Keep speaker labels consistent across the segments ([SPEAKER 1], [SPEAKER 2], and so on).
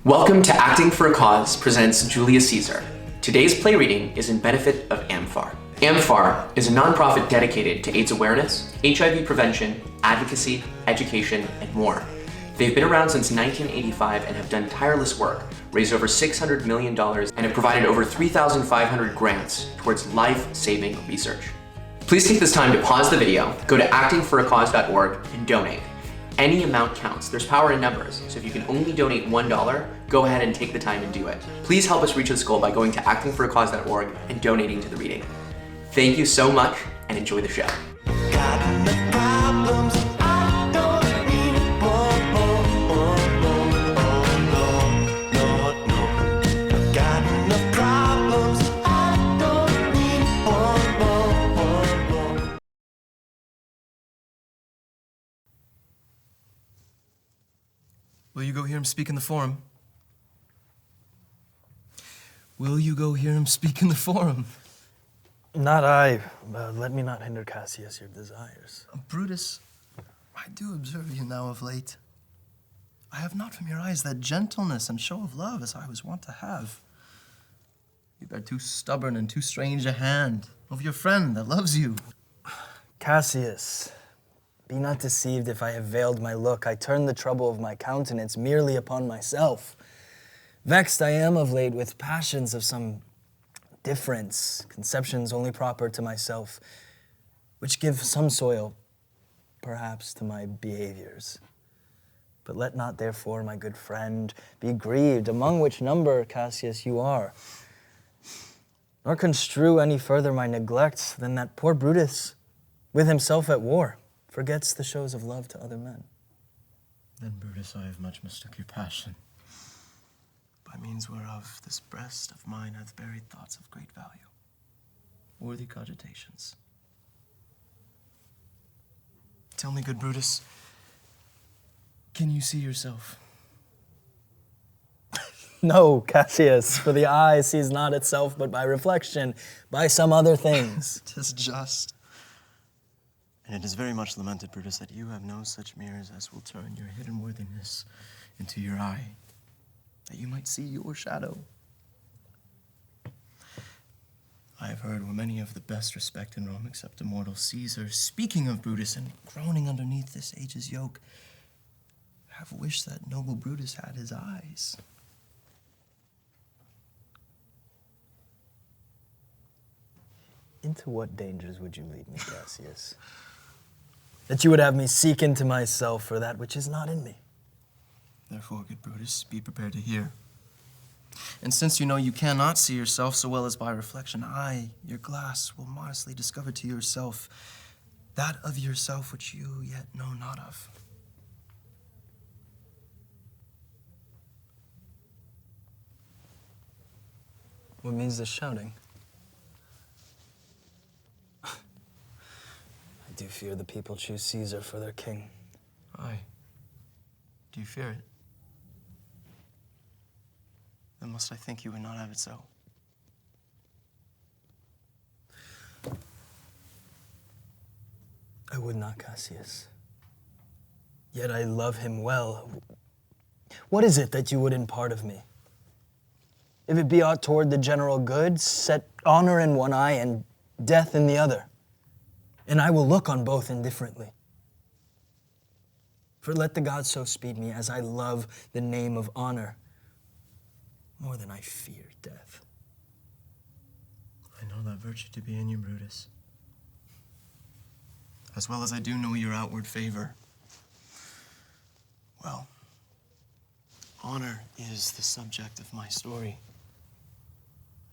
[SPEAKER 1] Welcome to Acting for a Cause presents Julius Caesar. Today's play reading is in benefit of amfAR. amfAR is a nonprofit dedicated to AIDS awareness, HIV prevention, advocacy, education, and more. They've been around since 1985 and have done tireless work, raised over $600 million, and have provided over 3,500 grants towards life-saving research. Please take this time to pause the video, go to actingforacause.org, and donate. Any amount counts. There's power in numbers, so if you can only donate $1, go ahead and take the time and do it. Please help us reach this goal by going to actingforacause.org and donating to the reading. Thank you so much, and enjoy the show.
[SPEAKER 2] Will you go hear him speak in the forum? Will you go hear him speak in the forum?
[SPEAKER 3] Not I, but let me not hinder Cassius, your desires.
[SPEAKER 2] Brutus, I do observe you now of late. I have not from your eyes that gentleness and show of love as I was wont to have. You bear too stubborn and too strange a hand of your friend that loves you.
[SPEAKER 3] Cassius, be not deceived if I have veiled my look. I turn the trouble of my countenance merely upon myself. Vexed I am of late with passions of some difference, conceptions only proper to myself, which give some soil, perhaps, to my behaviors. But let not therefore, my good friend, be grieved, among which number, Cassius, you are, nor construe any further my neglect than that poor Brutus, with himself at war, forgets the shows of love to other men.
[SPEAKER 2] Then, Brutus, I have much mistook your passion, by means whereof this breast of mine hath buried thoughts of great value, worthy cogitations. Tell me, good Brutus, can you see yourself?
[SPEAKER 3] No, Cassius, for the eye sees not itself but by reflection, by some other things.
[SPEAKER 2] 'Tis just. And it is very much lamented, Brutus, that you have no such mirrors as will turn your hidden worthiness into your eye, that you might see your shadow. I have heard where many of the best respect in Rome, except immortal Caesar, speaking of Brutus and groaning underneath this age's yoke, have wished that noble Brutus had his eyes.
[SPEAKER 3] Into what dangers would you lead me, Cassius? That you would have me seek into myself for that which is not in me.
[SPEAKER 2] Therefore, good Brutus, be prepared to hear. And since you know you cannot see yourself so well as by reflection, I, your glass, will modestly discover to yourself that of yourself which you yet know not of.
[SPEAKER 3] What means this shouting? I do fear the people choose Caesar for their king.
[SPEAKER 2] Aye. Do you fear it? Then must I think you would not have it so?
[SPEAKER 3] I would not, Cassius. Yet I love him well. What is it that you would impart of me? If it be aught toward the general good, set honor in one eye and death in the other, and I will look on both indifferently. For let the gods so speed me as I love the name of honor more than I fear death.
[SPEAKER 2] I know that virtue to be in you, Brutus, as well as I do know your outward favor. Well, honor is the subject of my story.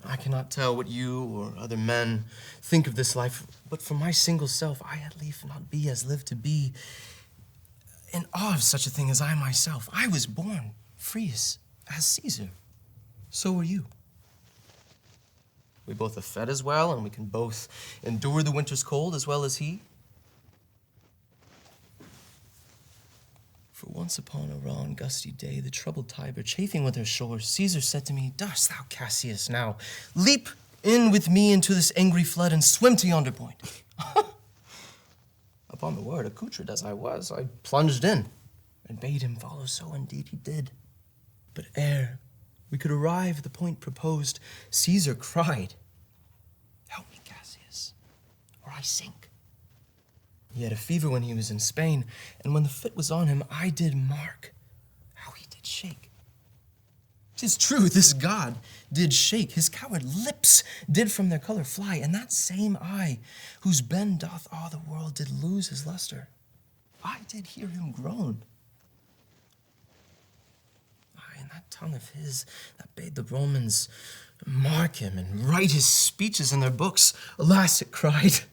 [SPEAKER 2] I cannot tell what you or other men think of this life, but for my single self, I at least not be as live to be in awe of such a thing as I myself. I was born free as Caesar. So were you. We both have fed as well, and we can both endure the winter's cold as well as he. For once upon a raw and gusty day, the troubled Tiber chafing with her shores, Caesar said to me, "Dost thou, Cassius, now leap in with me into this angry flood and swim to yonder point?" Upon the word, accoutred as I was, I plunged in and bade him follow, so indeed he did. But ere we could arrive at the point proposed, Caesar cried, "Help me, Cassius, or I sink." He had a fever when he was in Spain, and when the fit was on him, I did mark how he did shake. 'Tis true, this god did shake, his coward lips did from their color fly, and that same eye, whose bend doth awe the world, did lose his luster. I did hear him groan. Aye, and that tongue of his that bade the Romans mark him and write his speeches in their books, alas, it cried,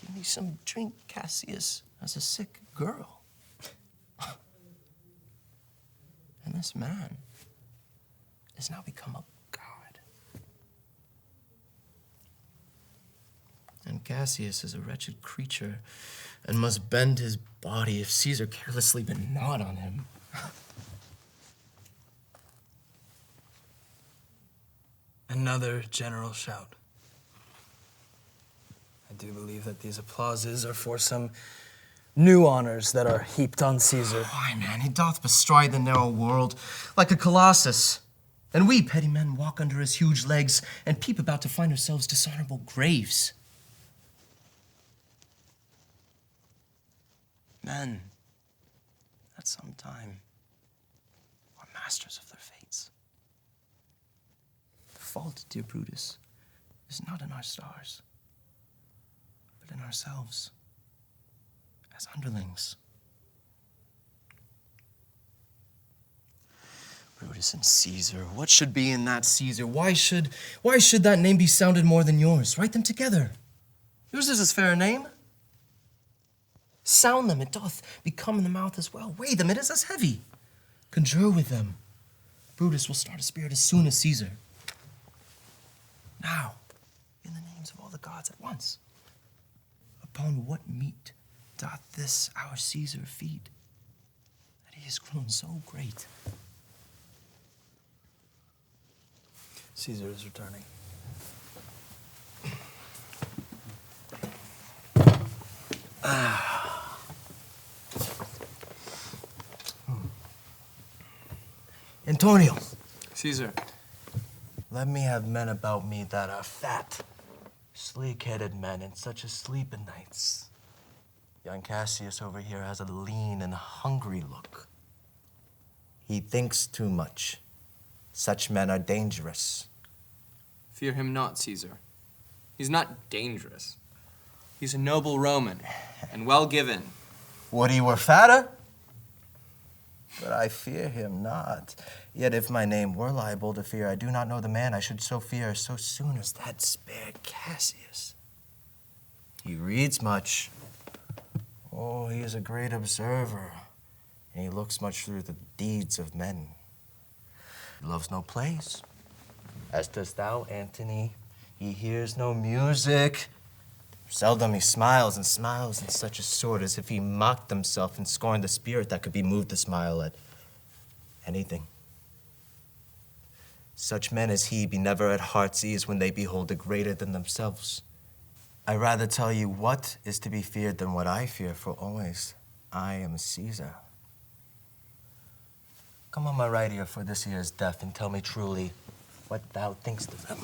[SPEAKER 2] "Give me some drink, Cassius, as a sick girl." And this man is now become a god. And Cassius is a wretched creature and must bend his body if Caesar carelessly but not on him.
[SPEAKER 3] Another general shout. I do believe that these applauses are for some new honors that are heaped on Caesar.
[SPEAKER 2] Why, man, he doth bestride the narrow world like a colossus. And we, petty men, walk under his huge legs and peep about to find ourselves dishonorable graves. Men, at some time, are masters of their fates. The fault, dear Brutus, is not in our stars, but in ourselves, as underlings. Brutus and Caesar, what should be in that Caesar? Why should that name be sounded more than yours? Write them together. Yours is as fair a name. Sound them, it doth become in the mouth as well. Weigh them, it is as heavy. Conjure with them. Brutus will start a spirit as soon as Caesar. Now, in the names of all the gods at once, upon what meat doth this our Caesar feed, that he is grown so great?
[SPEAKER 3] Caesar is returning.
[SPEAKER 2] Antonio.
[SPEAKER 4] Caesar.
[SPEAKER 2] Let me have men about me that are fat, sleek-headed men in such a sleep o' nights. Young Cassius over here has a lean and hungry look. He thinks too much. Such men are dangerous.
[SPEAKER 4] Fear him not, Caesar. He's not dangerous. He's a noble Roman, and well given.
[SPEAKER 2] Would he were fatter? But I fear him not. Yet if my name were liable to fear, I do not know the man I should so fear so soon as that spare Cassius. He reads much. Oh, he is a great observer, and he looks much through the deeds of men. He loves no plays, as dost thou, Antony. He hears no music. Seldom he smiles and smiles in such a sort as if he mocked himself and scorned the spirit that could be moved to smile at anything. Such men as he be never at heart's ease when they behold a greater than themselves. I rather tell you what is to be feared than what I fear, for always I am Caesar. Come on my right ear, for this ear is deaf, and tell me truly what thou thinkst of them.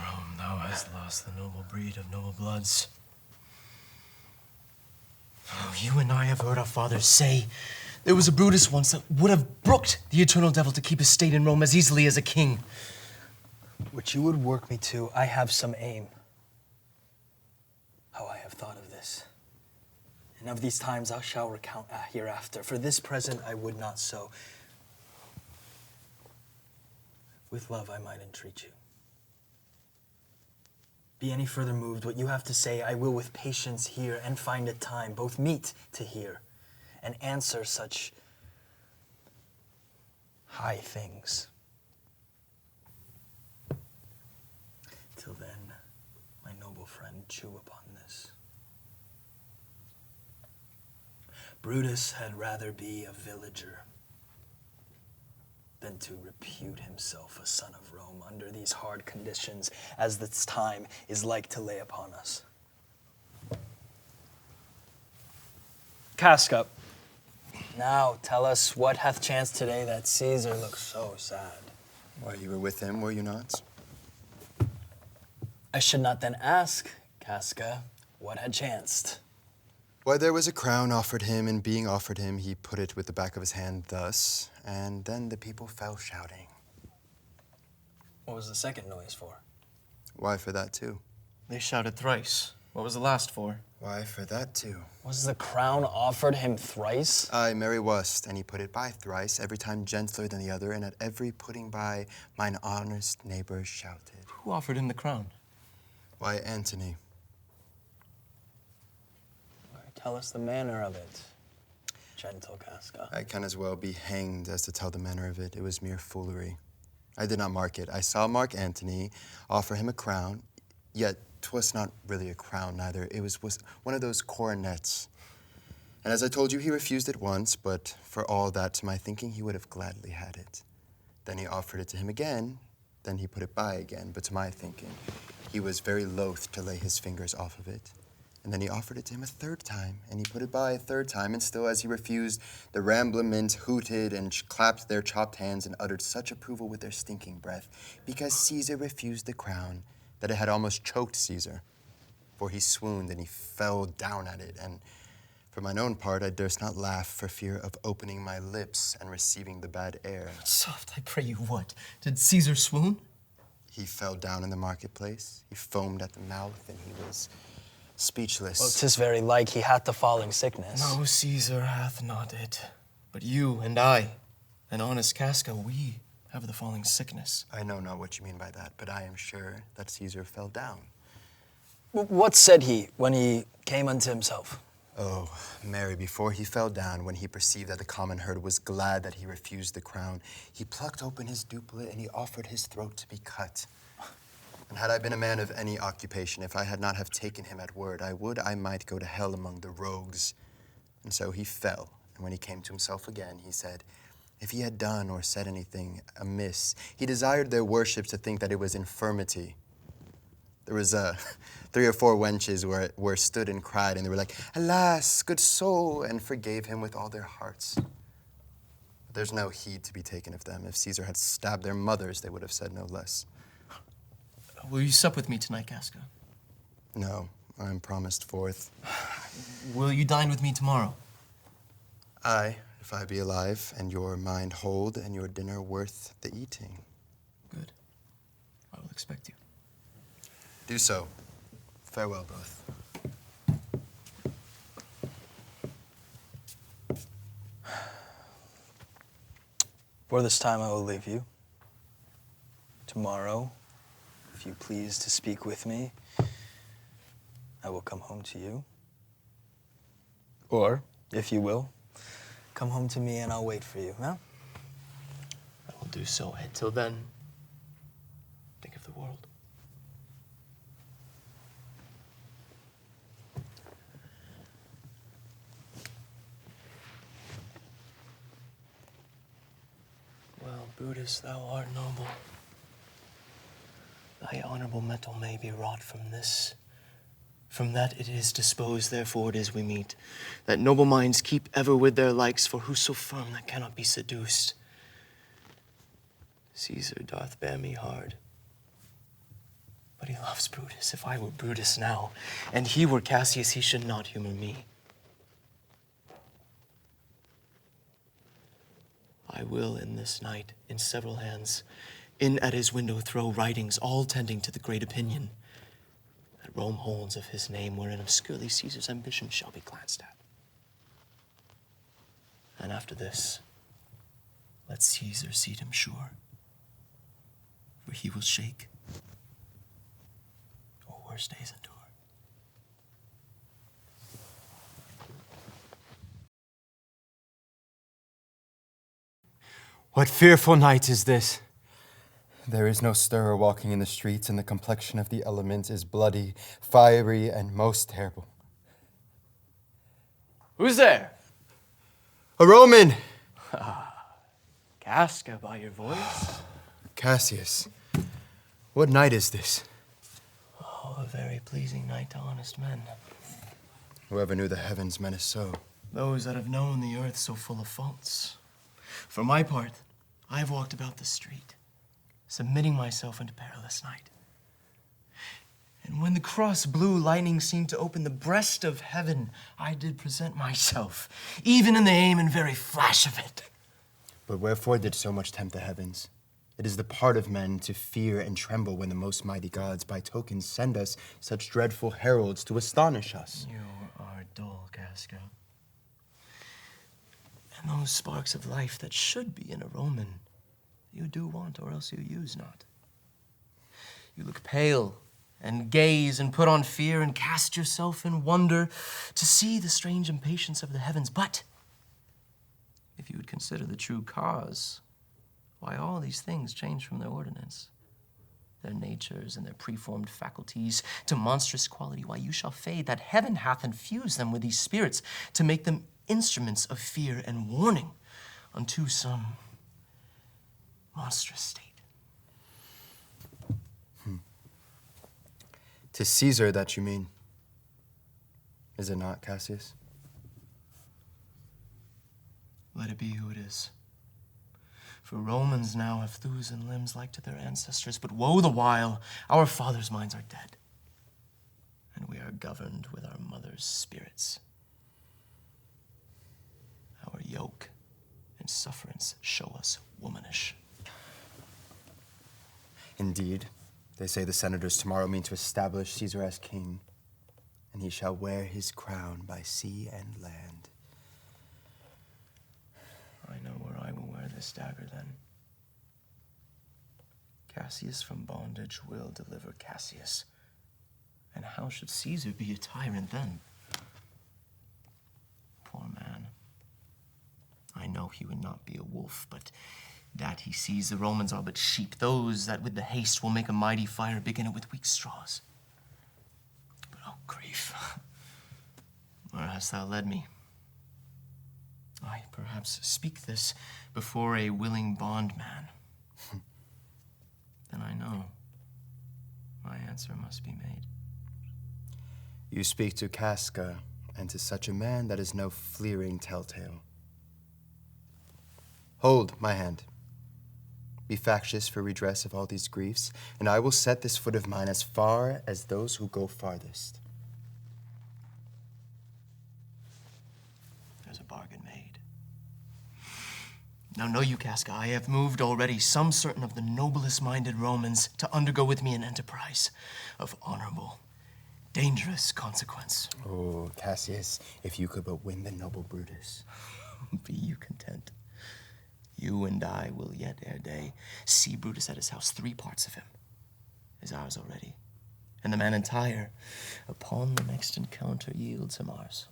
[SPEAKER 2] Rome, thou hast lost the noble breed of noble bloods. Oh, you and I have heard our fathers say there was a Brutus once that would have brooked the eternal devil to keep his state in Rome as easily as a king.
[SPEAKER 3] Which you would work me to, I have some aim. How I have thought of this. And of these times I shall recount hereafter. For this present I would not so. With love I might entreat you. Be any further moved, what you have to say I will with patience hear, and find a time both meet to hear and answer such high things. Till then, my noble friend, chew upon this. Brutus had rather be a villager than to repute himself a son of Rome under these hard conditions as this time is like to lay upon us. Caska, now tell us what hath chanced today that Caesar looks so sad.
[SPEAKER 5] Why, you were with him, were you not?
[SPEAKER 3] I should not then ask, Caska, what had chanced.
[SPEAKER 5] Why, there was a crown offered him, and being offered him, he put it with the back of his hand thus, and then the people fell shouting.
[SPEAKER 3] What was the second noise for?
[SPEAKER 5] Why, for that too.
[SPEAKER 2] They shouted thrice. What was the last for?
[SPEAKER 5] Why, for that too.
[SPEAKER 3] Was the crown offered him thrice?
[SPEAKER 5] Aye, merry wast, and he put it by thrice, every time gentler than the other, and at every putting by, mine honest neighbors shouted.
[SPEAKER 2] Who offered him the crown?
[SPEAKER 5] Why, Antony.
[SPEAKER 3] Tell us the manner of it, gentle Caska.
[SPEAKER 5] I can as well be hanged as to tell the manner of it. It was mere foolery. I did not mark it. I saw Mark Antony offer him a crown, yet 'twas not really a crown neither. It was one of those coronets. And as I told you, he refused it once, but for all that, to my thinking, he would have gladly had it. Then he offered it to him again, then he put it by again, but to my thinking, he was very loath to lay his fingers off of it. And then he offered it to him a third time, and he put it by a third time, and still as he refused, the ramblement hooted and clapped their chopped hands and uttered such approval with their stinking breath, because Caesar refused the crown, that it had almost choked Caesar. For he swooned, and he fell down at it, and for mine own part, I durst not laugh for fear of opening my lips and receiving the bad air.
[SPEAKER 2] Soft, I pray you, what? Did Caesar swoon?
[SPEAKER 5] He fell down in the marketplace, he foamed at the mouth, and he was speechless.
[SPEAKER 3] Well, 'tis very like he hath the falling sickness.
[SPEAKER 2] No, Caesar hath not it, but you and I, and honest Caska, we have the falling sickness.
[SPEAKER 5] I know not what you mean by that, but I am sure that Caesar fell down.
[SPEAKER 3] What said he when he came unto himself?
[SPEAKER 5] Oh, Mary, before he fell down, when he perceived that the common herd was glad that he refused the crown, he plucked open his doublet and he offered his throat to be cut. And had I been a man of any occupation, if I had not have taken him at word, I might go to hell among the rogues. And so he fell, and when he came to himself again, he said, if he had done or said anything amiss, he desired their worship to think that it was infirmity. There was 3 or 4 wenches were stood and cried, and they were like, alas, good soul, and forgave him with all their hearts. But there's no heed to be taken of them. If Caesar had stabbed their mothers, they would have said no less.
[SPEAKER 2] Will you sup with me tonight, Caska?
[SPEAKER 5] No, I'm promised forth.
[SPEAKER 2] Will you dine with me tomorrow?
[SPEAKER 5] Aye, if I be alive, and your mind hold, and your dinner worth the eating.
[SPEAKER 2] Good. I will expect you.
[SPEAKER 5] Do so. Farewell, both.
[SPEAKER 3] For this time I will leave you. Tomorrow, if you please to speak with me, I will come home to you. Or, if you will, come home to me and I'll wait for you, huh?
[SPEAKER 2] I will do so. Until then, think of the world. Well, Brutus, thou art noble. Thy honorable metal may be wrought from this. From that it is disposed, therefore it is we meet, that noble minds keep ever with their likes, for who's so firm that cannot be seduced? Caesar doth bear me hard, but he loves Brutus. If I were Brutus now, and he were Cassius, he should not humor me. I will in this night, in several hands, in at his window throw writings, all tending to the great opinion that Rome holds of his name, wherein obscurely Caesar's ambition shall be glanced at. And after this, let Caesar seat him sure, for he will shake, or worse days endure.
[SPEAKER 6] What fearful night is this?
[SPEAKER 5] There is no stir walking in the streets, and the complexion of the element is bloody, fiery, and most terrible.
[SPEAKER 2] Who's there?
[SPEAKER 5] A Roman!
[SPEAKER 2] Caska, by your voice.
[SPEAKER 5] Cassius, what night is this?
[SPEAKER 2] Oh, a very pleasing night to honest men.
[SPEAKER 5] Whoever knew the heavens meant it so.
[SPEAKER 2] those that have known the earth so full of faults. For my part, I have walked about the street, submitting myself unto perilous night. And when the cross blue lightning seemed to open the breast of heaven, I did present myself, even in the aim and very flash of it.
[SPEAKER 5] But wherefore did so much tempt the heavens? It is the part of men to fear and tremble when the most mighty gods by tokens send us such dreadful heralds to astonish us.
[SPEAKER 2] You are dull, Caska. And those sparks of life that should be in a Roman, you do want, or else you use not. You look pale, and gaze, and put on fear, and cast yourself in wonder to see the strange impatience of the heavens. But if you would consider the true cause, why all these things change from their ordinance, their natures and their preformed faculties to monstrous quality, why you shall fade, that heaven hath infused them with these spirits to make them instruments of fear and warning unto some monstrous state.
[SPEAKER 5] 'Tis Caesar that you mean, is it not, Cassius?
[SPEAKER 2] Let it be who it is. For Romans now have thews and limbs like to their ancestors, but woe the while our fathers' minds are dead, and we are governed with our mother's spirits. Our yoke and sufferance show us womanish.
[SPEAKER 5] Indeed, they say the senators tomorrow mean to establish Caesar as king, and he shall wear his crown by sea and land.
[SPEAKER 2] I know where I will wear this dagger then. Cassius from bondage will deliver Cassius. And how should Caesar be a tyrant then? Poor man. I know he would not be a wolf, but that he sees the Romans are but sheep, those that with the haste will make a mighty fire begin it with weak straws. But oh, grief, where hast thou led me? I perhaps speak this before a willing bondman. Then I know my answer must be made.
[SPEAKER 5] You speak to Caska, and to such a man that is no fleering telltale. Hold my hand. Be factious for redress of all these griefs, and I will set this foot of mine as far as those who go farthest.
[SPEAKER 2] There's a bargain made. Now know you, Caska, I have moved already some certain of the noblest minded Romans to undergo with me an enterprise of honorable, dangerous consequence.
[SPEAKER 5] Oh, Cassius, if you could but win the noble Brutus.
[SPEAKER 2] Be you content. You and I will yet ere day see Brutus at his house. 3 parts of him is ours already, and the man entire upon the next encounter yields him ours.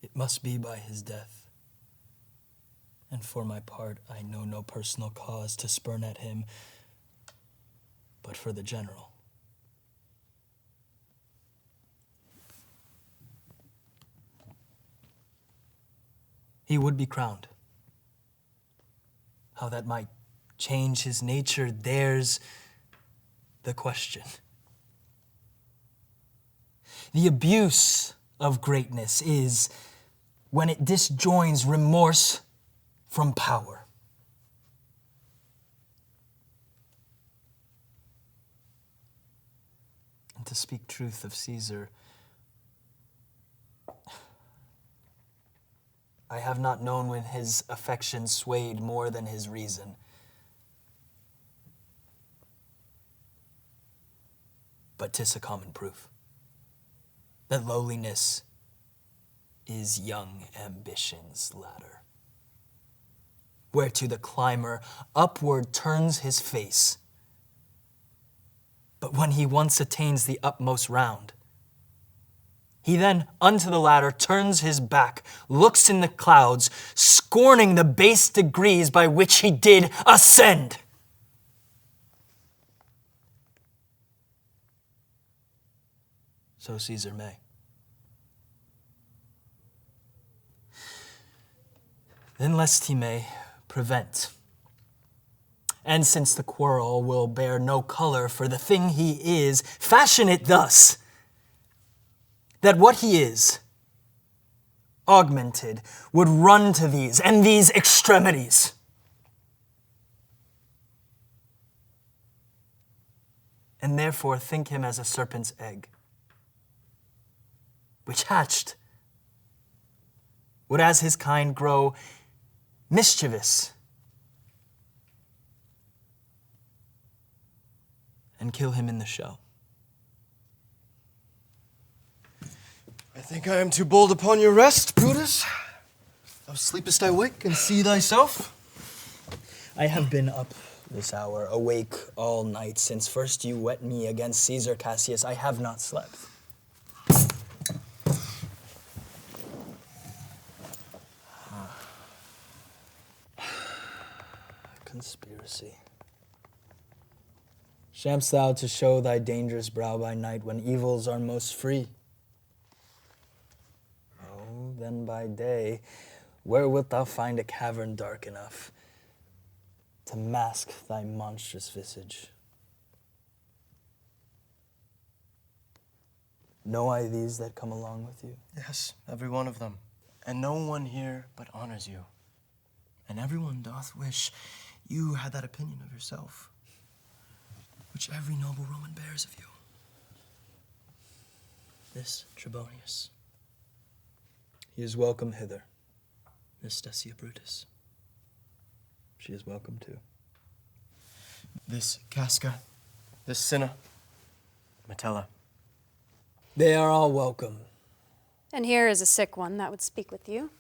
[SPEAKER 3] It must be by his death. And for my part, I know no personal cause to spurn at him, but for the general. He would be crowned. How that might change his nature, there's the question. The abuse of greatness is when it disjoins remorse from power. And to speak truth of Caesar, I have not known when his affection swayed more than his reason. But 'tis a common proof that lowliness is young ambition's ladder, whereto the climber upward turns his face. But when he once attains the utmost round, he then unto the ladder turns his back, looks in the clouds, scorning the base degrees by which he did ascend. So Caesar may. Then lest he may prevent And since the quarrel will bear no color for the thing he is, fashion it thus, that what he is, augmented, would run to these and these extremities. And therefore think him as a serpent's egg, which hatched would as his kind grow mischievous and kill him in the show.
[SPEAKER 2] I think I am too bold upon your rest, Brutus. Thou sleepest I wake and see thyself.
[SPEAKER 3] I have been up this hour, awake all night, since first you wet me against Caesar Cassius. I have not slept. Conspiracy. Sham'st thou to show thy dangerous brow by night when evils are most free? Oh, then by day, where wilt thou find a cavern dark enough to mask thy monstrous visage? Know I these that come along with you?
[SPEAKER 2] Yes, every one of them. And no one here but honors you. And everyone doth wish you had that opinion of yourself, which every noble Roman bears of you. This Trebonius.
[SPEAKER 3] He is welcome hither.
[SPEAKER 2] This Decia Brutus.
[SPEAKER 3] She is welcome too.
[SPEAKER 2] This Caska. This Cinna. Metella.
[SPEAKER 3] They are all welcome.
[SPEAKER 7] And here is a sick one that would speak with you.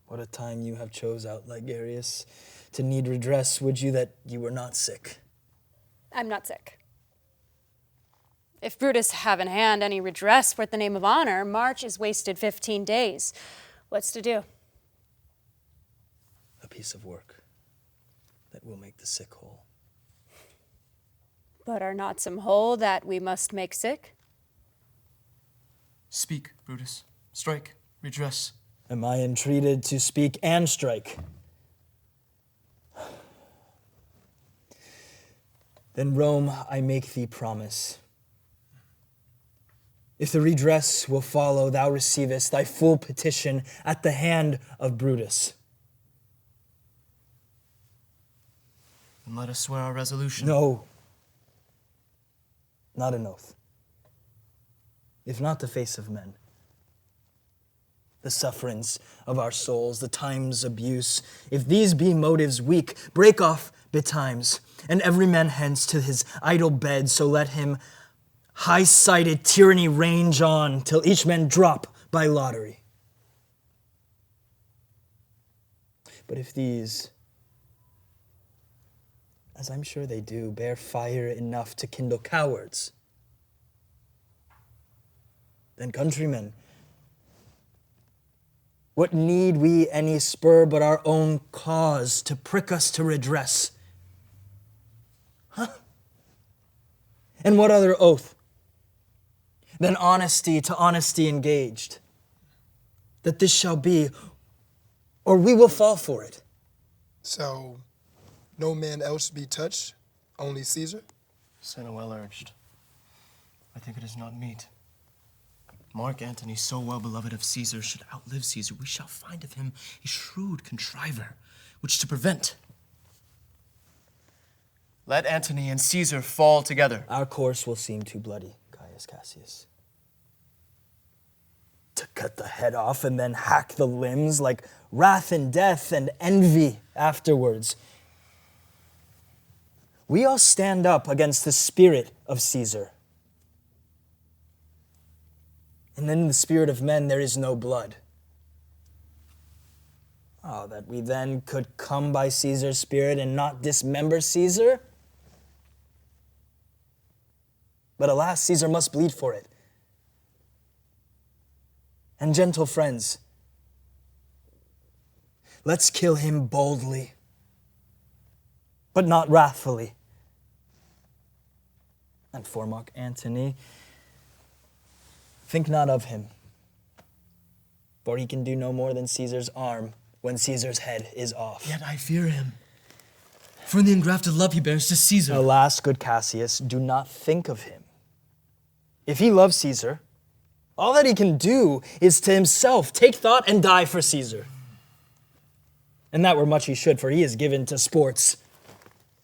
[SPEAKER 3] What a time you have chose out, Ligarius, to need redress. Would you that you were not sick?
[SPEAKER 7] I'm not sick. If Brutus have in hand any redress worth the name of honor, March is wasted 15 days. What's to do?
[SPEAKER 3] A piece of work that will make the sick whole.
[SPEAKER 7] But are not some whole that we must make sick?
[SPEAKER 2] Speak, Brutus. Strike. Redress.
[SPEAKER 3] Am I entreated to speak and strike? Then, Rome, I make thee promise. If the redress will follow, thou receivest thy full petition at the hand of Brutus.
[SPEAKER 2] And let us swear our resolution.
[SPEAKER 3] No, not an oath. If not the face of men, the sufferance of our souls, the time's abuse, if these be motives weak, break off betimes, and every man hence to his idle bed, so let him high-sighted tyranny range on, till each man drop by lottery. But if these, as I'm sure they do, bear fire enough to kindle cowards, then countrymen, what need we any spur but our own cause to prick us to redress? Huh? And what other oath than honesty to honesty engaged? That this shall be, or we will fall for it.
[SPEAKER 8] So, no man else be touched, only Caesar?
[SPEAKER 2] Cinna well urged. I think it is not meet. Mark Antony, so well beloved of Caesar, should outlive Caesar. We shall find of him a shrewd contriver, which to prevent. Let Antony and Caesar fall together.
[SPEAKER 3] Our course will seem too bloody, Caius Cassius. To cut the head off and then hack the limbs like wrath and death and envy afterwards. We all stand up against the spirit of Caesar. And in the spirit of men there is no blood. Oh, that we then could come by Caesar's spirit and not dismember Caesar? But alas, Caesar must bleed for it. And gentle friends, let's kill him boldly, but not wrathfully. And for Mark Antony, think not of him, for he can do no more than Caesar's arm when Caesar's head is off.
[SPEAKER 2] Yet I fear him. For the engrafted love he bears to Caesar.
[SPEAKER 3] Alas, good Cassius, do not think of him. If he loves Caesar, all that he can do is to himself take thought and die for Caesar. And that were much he should, for he is given to sports,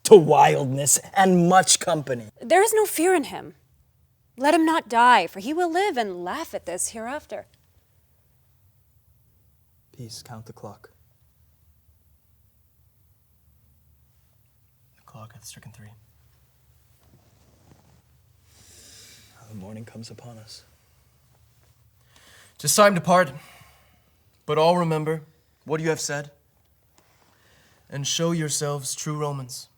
[SPEAKER 3] to wildness, and much company.
[SPEAKER 7] There is no fear in him. Let him not die, for he will live and laugh at this hereafter.
[SPEAKER 3] Peace, count the clock.
[SPEAKER 2] The clock hath stricken 3.
[SPEAKER 3] The morning comes upon us.
[SPEAKER 2] 'Tis time to part, but all remember what you have said, and show yourselves true Romans.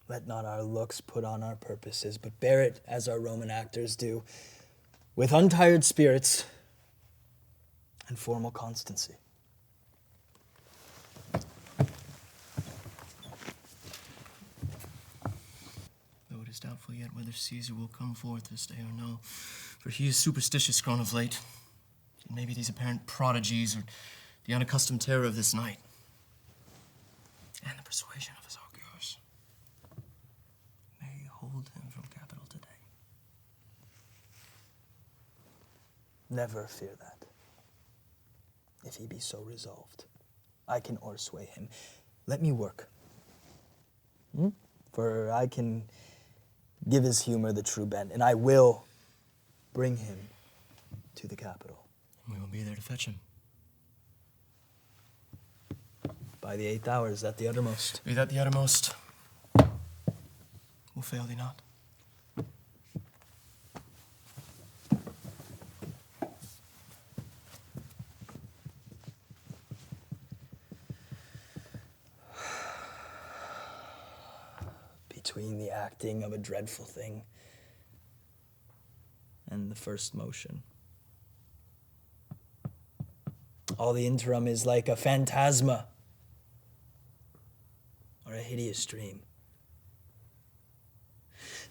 [SPEAKER 3] Let not our looks put on our purposes, but bear it as our Roman actors do, with untired spirits and formal constancy.
[SPEAKER 2] Though it is doubtful yet whether Caesar will come forth this day or no, for he is superstitious grown of late. It may be these apparent prodigies or the unaccustomed terror of this night, and the persuasion of his augurs may hold him from capital today.
[SPEAKER 3] Never fear that. If he be so resolved, I can o'ersway him. Let me work. For I can give his humor the true bent, and I will bring him to the capital.
[SPEAKER 2] We will be there to fetch him.
[SPEAKER 3] By the 8th hour, is that the uttermost?
[SPEAKER 2] Be that the uttermost. Will fail thee not.
[SPEAKER 3] Between the acting of a dreadful thing and the first motion, all the interim is like a phantasma or a hideous dream.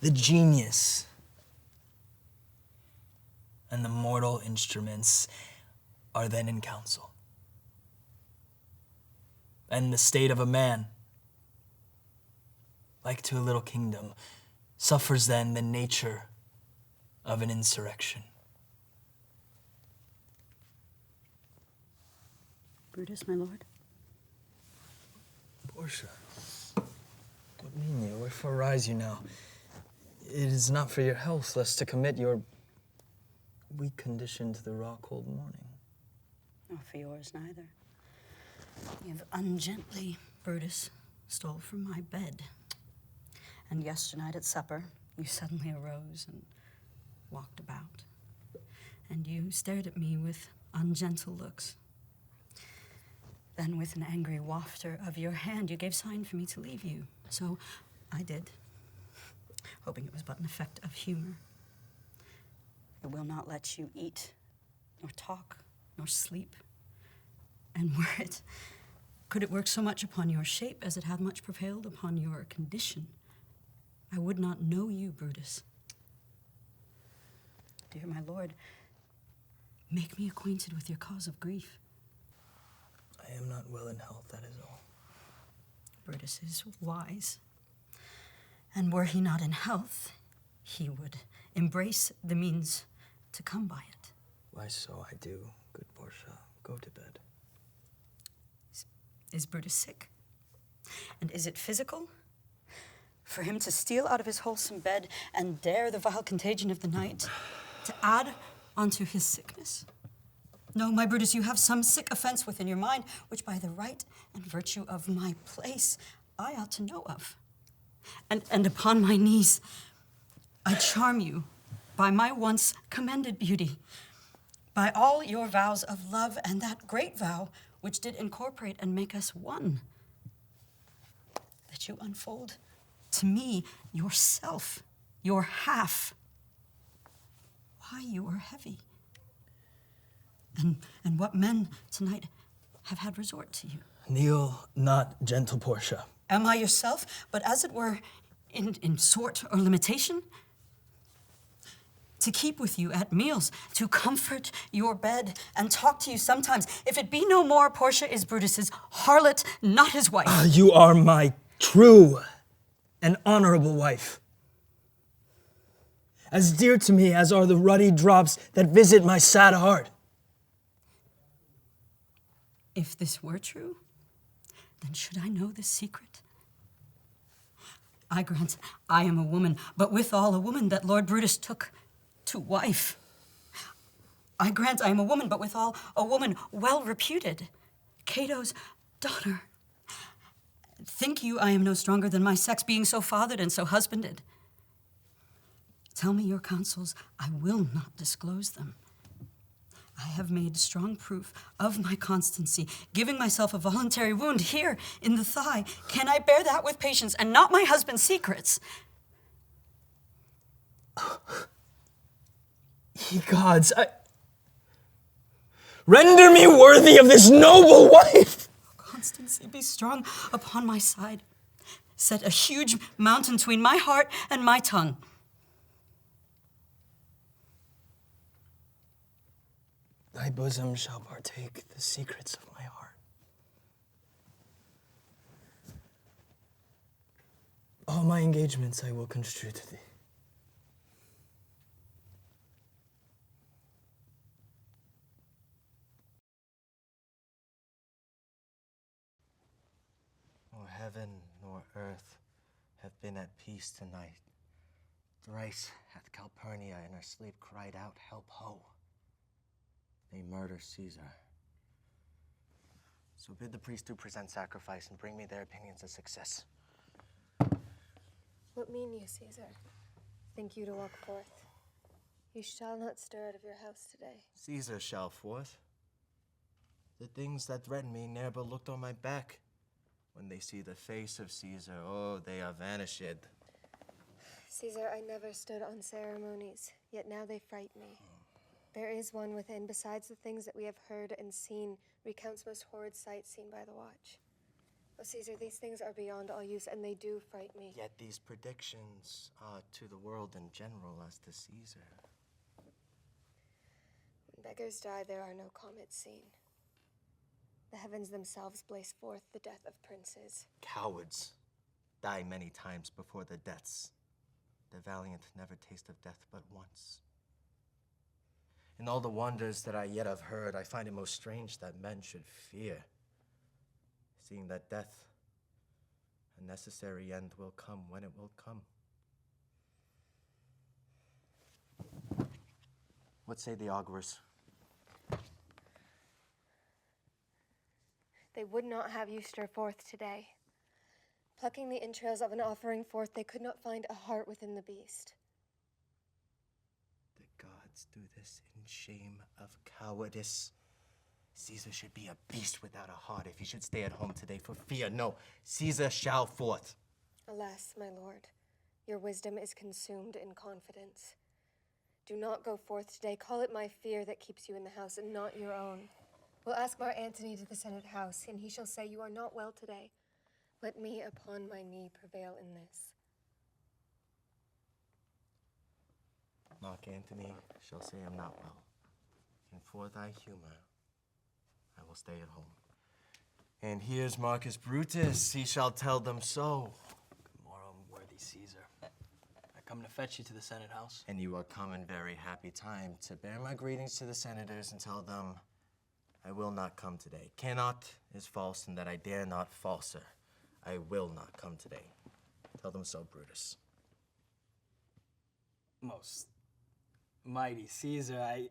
[SPEAKER 3] The genius and the mortal instruments are then in council. And the state of a man, like to a little kingdom, suffers then the nature of an insurrection.
[SPEAKER 9] Brutus, my lord.
[SPEAKER 3] Portia, what mean you? Wherefore rise you now? It is not for your health, lest to commit your weak condition to the raw cold morning.
[SPEAKER 9] Nor for yours neither. You have ungently, Brutus, stole from my bed. And yesternight at supper, you suddenly arose and walked about. And you stared at me with ungentle looks. Then with an angry wafter of your hand, you gave sign for me to leave you. So I did, hoping it was but an effect of humor. I will not let you eat, nor talk, nor sleep. And could it work so much upon your shape as it hath much prevailed upon your condition, I would not know you, Brutus. Dear my lord, make me acquainted with your cause of grief.
[SPEAKER 3] I am not well in health, that is all.
[SPEAKER 9] Brutus is wise. And were he not in health, he would embrace the means to come by it.
[SPEAKER 3] Why, so I do, good Portia. Go to bed.
[SPEAKER 9] Is Brutus sick? And is it physical? For him to steal out of his wholesome bed and dare the vile contagion of the night, to add onto his sickness? No, my Brutus, you have some sick offense within your mind, which by the right and virtue of my place, I ought to know of. And upon my knees, I charm you by my once commended beauty, by all your vows of love and that great vow which did incorporate and make us one, that you unfold to me yourself, your half. Why you are heavy. And what men tonight have had resort to you.
[SPEAKER 3] Kneel not, gentle Portia.
[SPEAKER 9] Am I yourself, but as it were in sort or limitation? to keep with you at meals, to comfort your bed, and talk to you sometimes. If it be no more, Portia is Brutus's harlot, not his wife.
[SPEAKER 3] You are my true and honorable wife. As dear to me as are the ruddy drops that visit my sad heart.
[SPEAKER 9] If this were true, then should I know this secret? I grant I am a woman, but withal a woman that Lord Brutus took to wife. I grant I am a woman, but withal a woman well reputed, Cato's daughter. Think you I am no stronger than my sex, being so fathered and so husbanded? Tell me your counsels, I will not disclose them. I have made strong proof of my constancy, giving myself a voluntary wound here in the thigh. Can I bear that with patience and not my husband's secrets?
[SPEAKER 3] Ye gods, render me worthy of this noble wife!
[SPEAKER 9] Constancy, be strong upon my side. Set a huge mountain between my heart and my tongue.
[SPEAKER 3] Thy bosom shall partake the secrets of my heart. All my engagements I will construe to thee.
[SPEAKER 2] Nor heaven nor earth have been at peace tonight. Thrice hath Calphurnia in her sleep cried out, "Help, ho!" They murder Caesar. So bid the priest to present sacrifice and bring me their opinions of success.
[SPEAKER 10] What mean you, Caesar? Think you to walk forth? You shall not stir out of your house today.
[SPEAKER 2] Caesar shall forth. The things that threaten me ne'er but looked on my back. When they see the face of Caesar, oh, they are vanished.
[SPEAKER 10] Caesar, I never stood on ceremonies, yet now they fright me. There is one within, besides the things that we have heard and seen, recounts most horrid sights seen by the watch. Oh, Caesar, these things are beyond all use, and they do fright me.
[SPEAKER 2] Yet these predictions are to the world in general as to Caesar.
[SPEAKER 10] When beggars die, there are no comets seen. The heavens themselves blaze forth the death of princes.
[SPEAKER 2] Cowards die many times before their deaths. The valiant never taste of death but once. In all the wonders that I yet have heard, I find it most strange that men should fear, seeing that death, a necessary end, will come when it will come. What say the augurs?
[SPEAKER 10] They would not have you stir forth today. Plucking the entrails of an offering forth, they could not find a heart within the beast.
[SPEAKER 2] The gods do this in shame of cowardice. Caesar should be a beast without a heart if he should stay at home today for fear. No, Caesar shall forth.
[SPEAKER 10] Alas, my lord, your wisdom is consumed in confidence. Do not go forth today. Call it my fear that keeps you in the house and not your own. We'll ask our Antony to the Senate house, and he shall say you are not well today. Let me upon my knee prevail in this.
[SPEAKER 2] Mark Antony shall say I'm not well, and for thy humor, I will stay at home. And here's Marcus Brutus, he shall tell them so.
[SPEAKER 3] Good morrow, worthy Caesar. I come to fetch you to the Senate house.
[SPEAKER 2] And you are come in very happy time to bear my greetings to the senators and tell them I will not come today. Cannot is false, and that I dare not falser. I will not come today. Tell them so, Brutus.
[SPEAKER 3] Most mighty Caesar,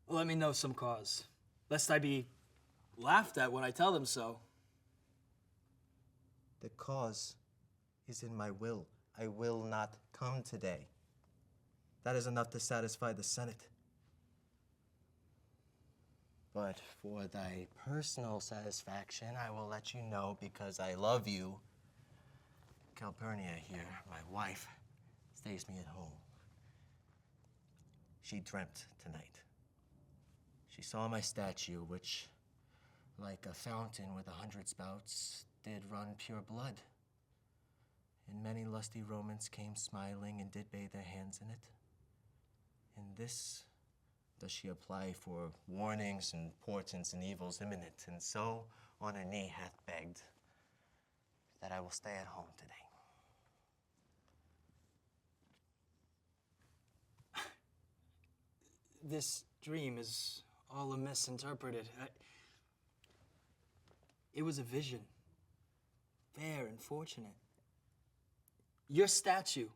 [SPEAKER 3] let me know some cause, lest I be laughed at when I tell them so.
[SPEAKER 2] The cause is in my will. I will not come today. That is enough to satisfy the Senate. But for thy personal satisfaction, I will let you know, because I love you, Calphurnia here, my wife, stays me at home. She dreamt tonight. She saw my statue, which, like a fountain with 100 spouts, did run pure blood. And many lusty Romans came smiling and did bathe their hands in it. In this does she apply for warnings and portents and evils imminent, and so on her knee hath begged that I will stay at home today.
[SPEAKER 3] This dream is all misinterpreted. It was a vision, fair and fortunate. Your statue,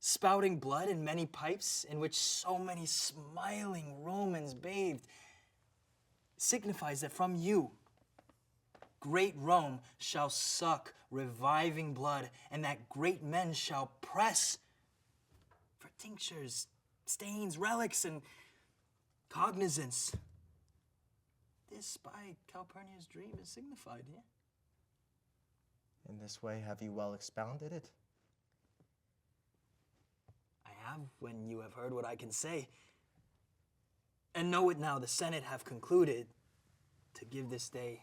[SPEAKER 3] spouting blood in many pipes in which so many smiling Romans bathed, signifies that from you, great Rome shall suck reviving blood, and that great men shall press for tinctures, stains, relics, and cognizance. This by Calphurnia's dream is signified, yeah?
[SPEAKER 2] In this way have you well expounded it?
[SPEAKER 3] I have, when you have heard what I can say. And know it now, the Senate have concluded to give this day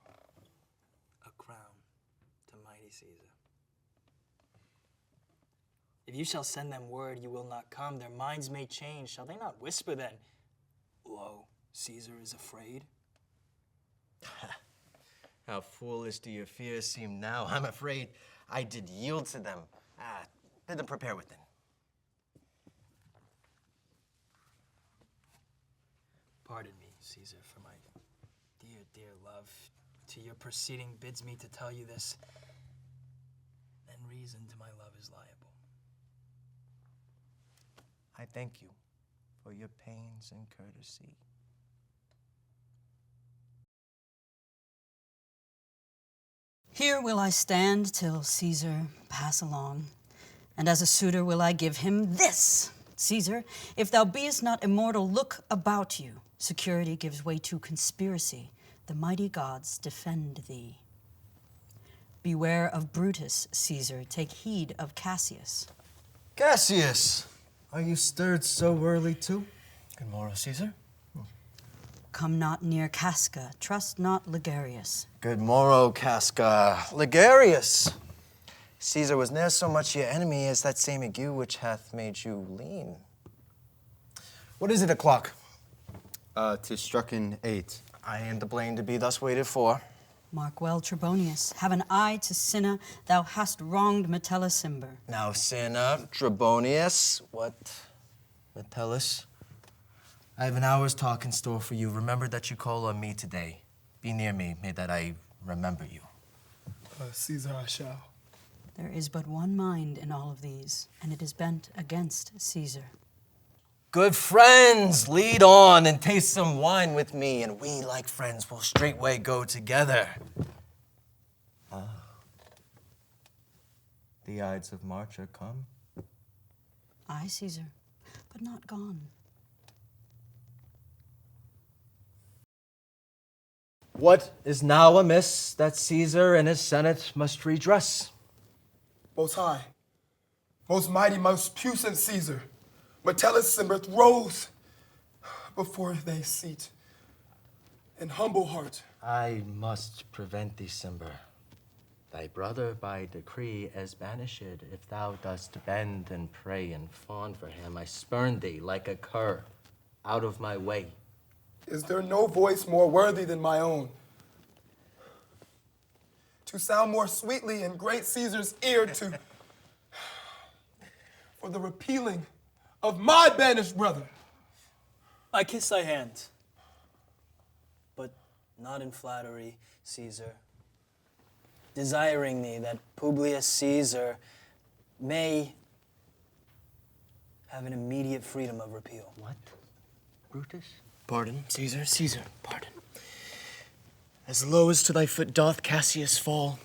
[SPEAKER 3] a crown to mighty Caesar. If you shall send them word you will not come, their minds may change. Shall they not whisper then, lo, Caesar is afraid?
[SPEAKER 2] How foolish do your fears seem now. I'm afraid I did yield to them. Bid them prepare within.
[SPEAKER 3] Pardon me, Caesar, for my dear, dear love to your proceeding bids me to tell you this. Then reason to my love is liable.
[SPEAKER 2] I thank you for your pains and courtesy.
[SPEAKER 9] Here will I stand till Caesar pass along, and as a suitor will I give him this. Caesar, if thou beest not immortal, look about you. Security gives way to conspiracy. The mighty gods defend thee. Beware of Brutus, Caesar. Take heed of Cassius.
[SPEAKER 2] Cassius, are you stirred so early too? Good morrow, Caesar.
[SPEAKER 9] Come not near Caska. Trust not Ligarius.
[SPEAKER 2] Good morrow, Caska. Ligarius. Caesar was ne'er so much your enemy as that same ague which hath made you lean. What is it o'clock?
[SPEAKER 5] 'Tis struck in 8.
[SPEAKER 2] I am to blame to be thus waited for.
[SPEAKER 9] Mark well, Trebonius. Have an eye to Cinna. Thou hast wronged Metellus.
[SPEAKER 2] Now, Cinna, Trebonius, what? Metellus? I have an hour's talk in store for you. Remember that you call on me today. Be near me, may that I remember you.
[SPEAKER 8] Caesar, I shall.
[SPEAKER 9] There is but one mind in all of these, and it is bent against Caesar.
[SPEAKER 2] Good friends, lead on and taste some wine with me, and we, like friends, will straightway go together. The Ides of March are come.
[SPEAKER 9] Aye, Caesar, but not gone.
[SPEAKER 2] What is now amiss that Caesar and his Senate must redress?
[SPEAKER 8] Most high, most mighty, most puissant Caesar, Metellus rose before thy seat in humble heart.
[SPEAKER 2] I must prevent thee, Cimber. Thy brother by decree is banished. If thou dost bend and pray and fawn for him, I spurn thee like a cur out of my way.
[SPEAKER 8] Is there no voice more worthy than my own? To sound more sweetly in great Caesar's ear for the repealing of my banished brother.
[SPEAKER 3] I kiss thy hand, but not in flattery, Caesar, desiring thee that Publius Caesar may have an immediate freedom of repeal.
[SPEAKER 2] What? Brutus?
[SPEAKER 3] Pardon, Caesar, Caesar, pardon. As low as to thy foot doth Cassius fall,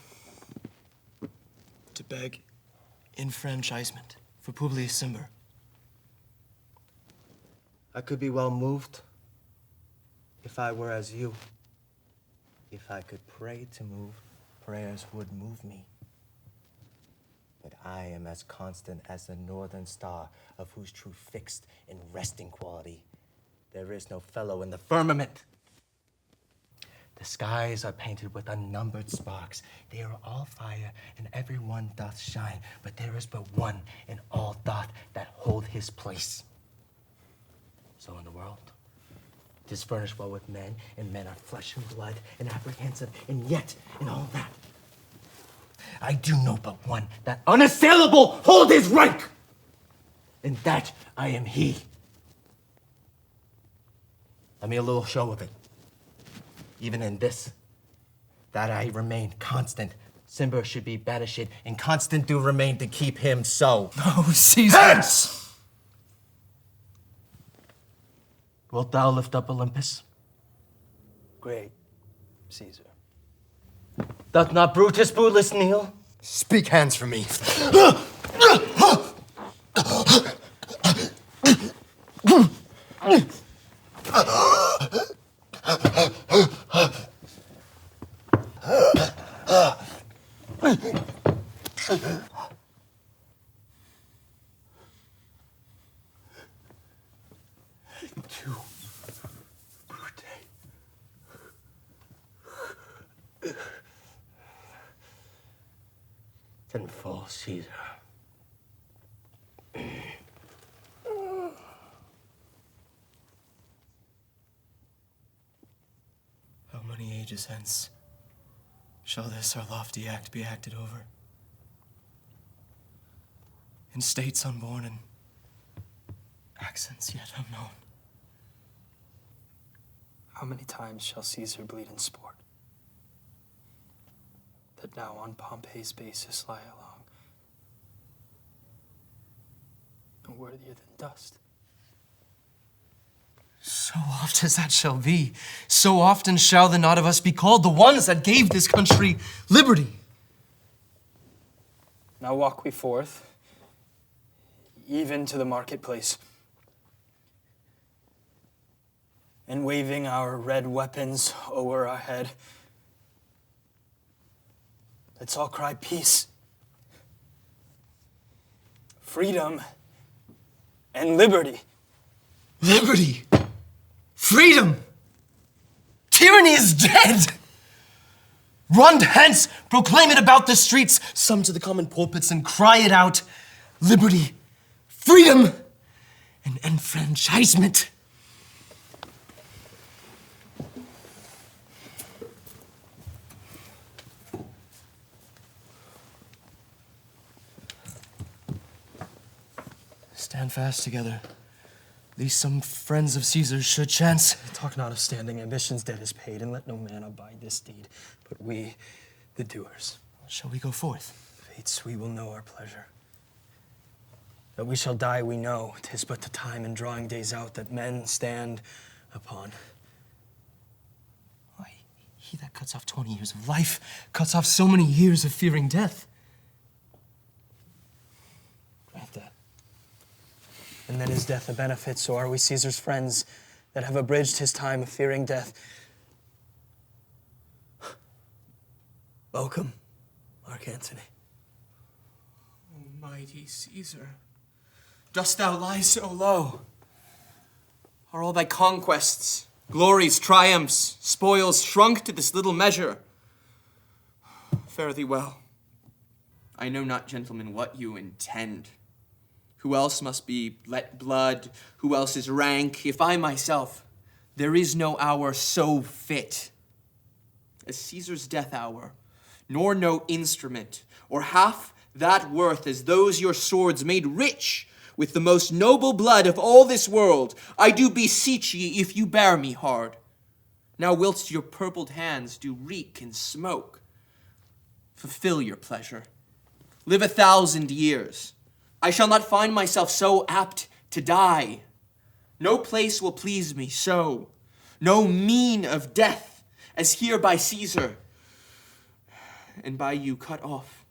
[SPEAKER 3] to beg enfranchisement for Publius Cimber.
[SPEAKER 2] I could be well moved if I were as you. If I could pray to move, prayers would move me. But I am as constant as the northern star, of whose true fixed and resting quality there is no fellow in the firmament. The skies are painted with unnumbered sparks. They are all fire, and every one doth shine. But there is but one in all doth that hold his place. So in the world, it is furnished well with men, and men are flesh and blood and apprehensive, and yet, in all that, I do know but one, that unassailable hold his rank, and that I am he. Let me a little show of it. Even in this, that I remain constant. Cimber should be banished, and constant do remain to keep him so.
[SPEAKER 3] Oh, Caesar!
[SPEAKER 2] Hence! Wilt thou lift up Olympus?
[SPEAKER 3] Great, Caesar.
[SPEAKER 2] Doth not Brutus Brutus kneel?
[SPEAKER 5] Speak hands for me.
[SPEAKER 2] Then fall Caesar.
[SPEAKER 3] How many ages hence shall this our lofty act be acted over? In states unborn and accents yet unknown. How many times shall Caesar bleed in sport, that now on Pompey's basis lie along, no worthier than dust? So oft as that shall be, so often shall the not of us be called the ones that gave this country liberty. Now walk we forth, even to the marketplace, and waving our red weapons o'er our head, let's all cry peace, freedom, and liberty. Liberty! Freedom! Tyranny is dead! Run hence, proclaim it about the streets, some to the common pulpits, and cry it out. Liberty, freedom, and enfranchisement. Stand fast together, lest some friends of Caesar's should chance. Talk not of standing, ambition's debt is paid, and let no man abide this deed, but we, the doers. Shall we go forth? Fates, we will know our pleasure. That we shall die, we know. 'Tis but the time and drawing days out that men stand upon. Why, he that cuts off 20 years of life cuts off so many years of fearing death. Grant that. And then is death a benefit, so are we Caesar's friends that have abridged his time of fearing death. Welcome, Mark Antony.
[SPEAKER 4] Almighty Caesar, dost thou lie so low? Are all thy conquests, glories, triumphs, spoils shrunk to this little measure? Fare thee well. I know not, gentlemen, what you intend. Who else must be let blood? Who else is rank? If I myself, there is no hour so fit as Caesar's death hour, nor no instrument, or half that worth as those your swords made rich with the most noble blood of all this world. I do beseech ye, if you bear me hard. Now whilst your purpled hands do reek and smoke, fulfill your pleasure. Live 1,000 years. I shall not find myself so apt to die. No place will please me so, no mean of death as here by Caesar, and by you cut off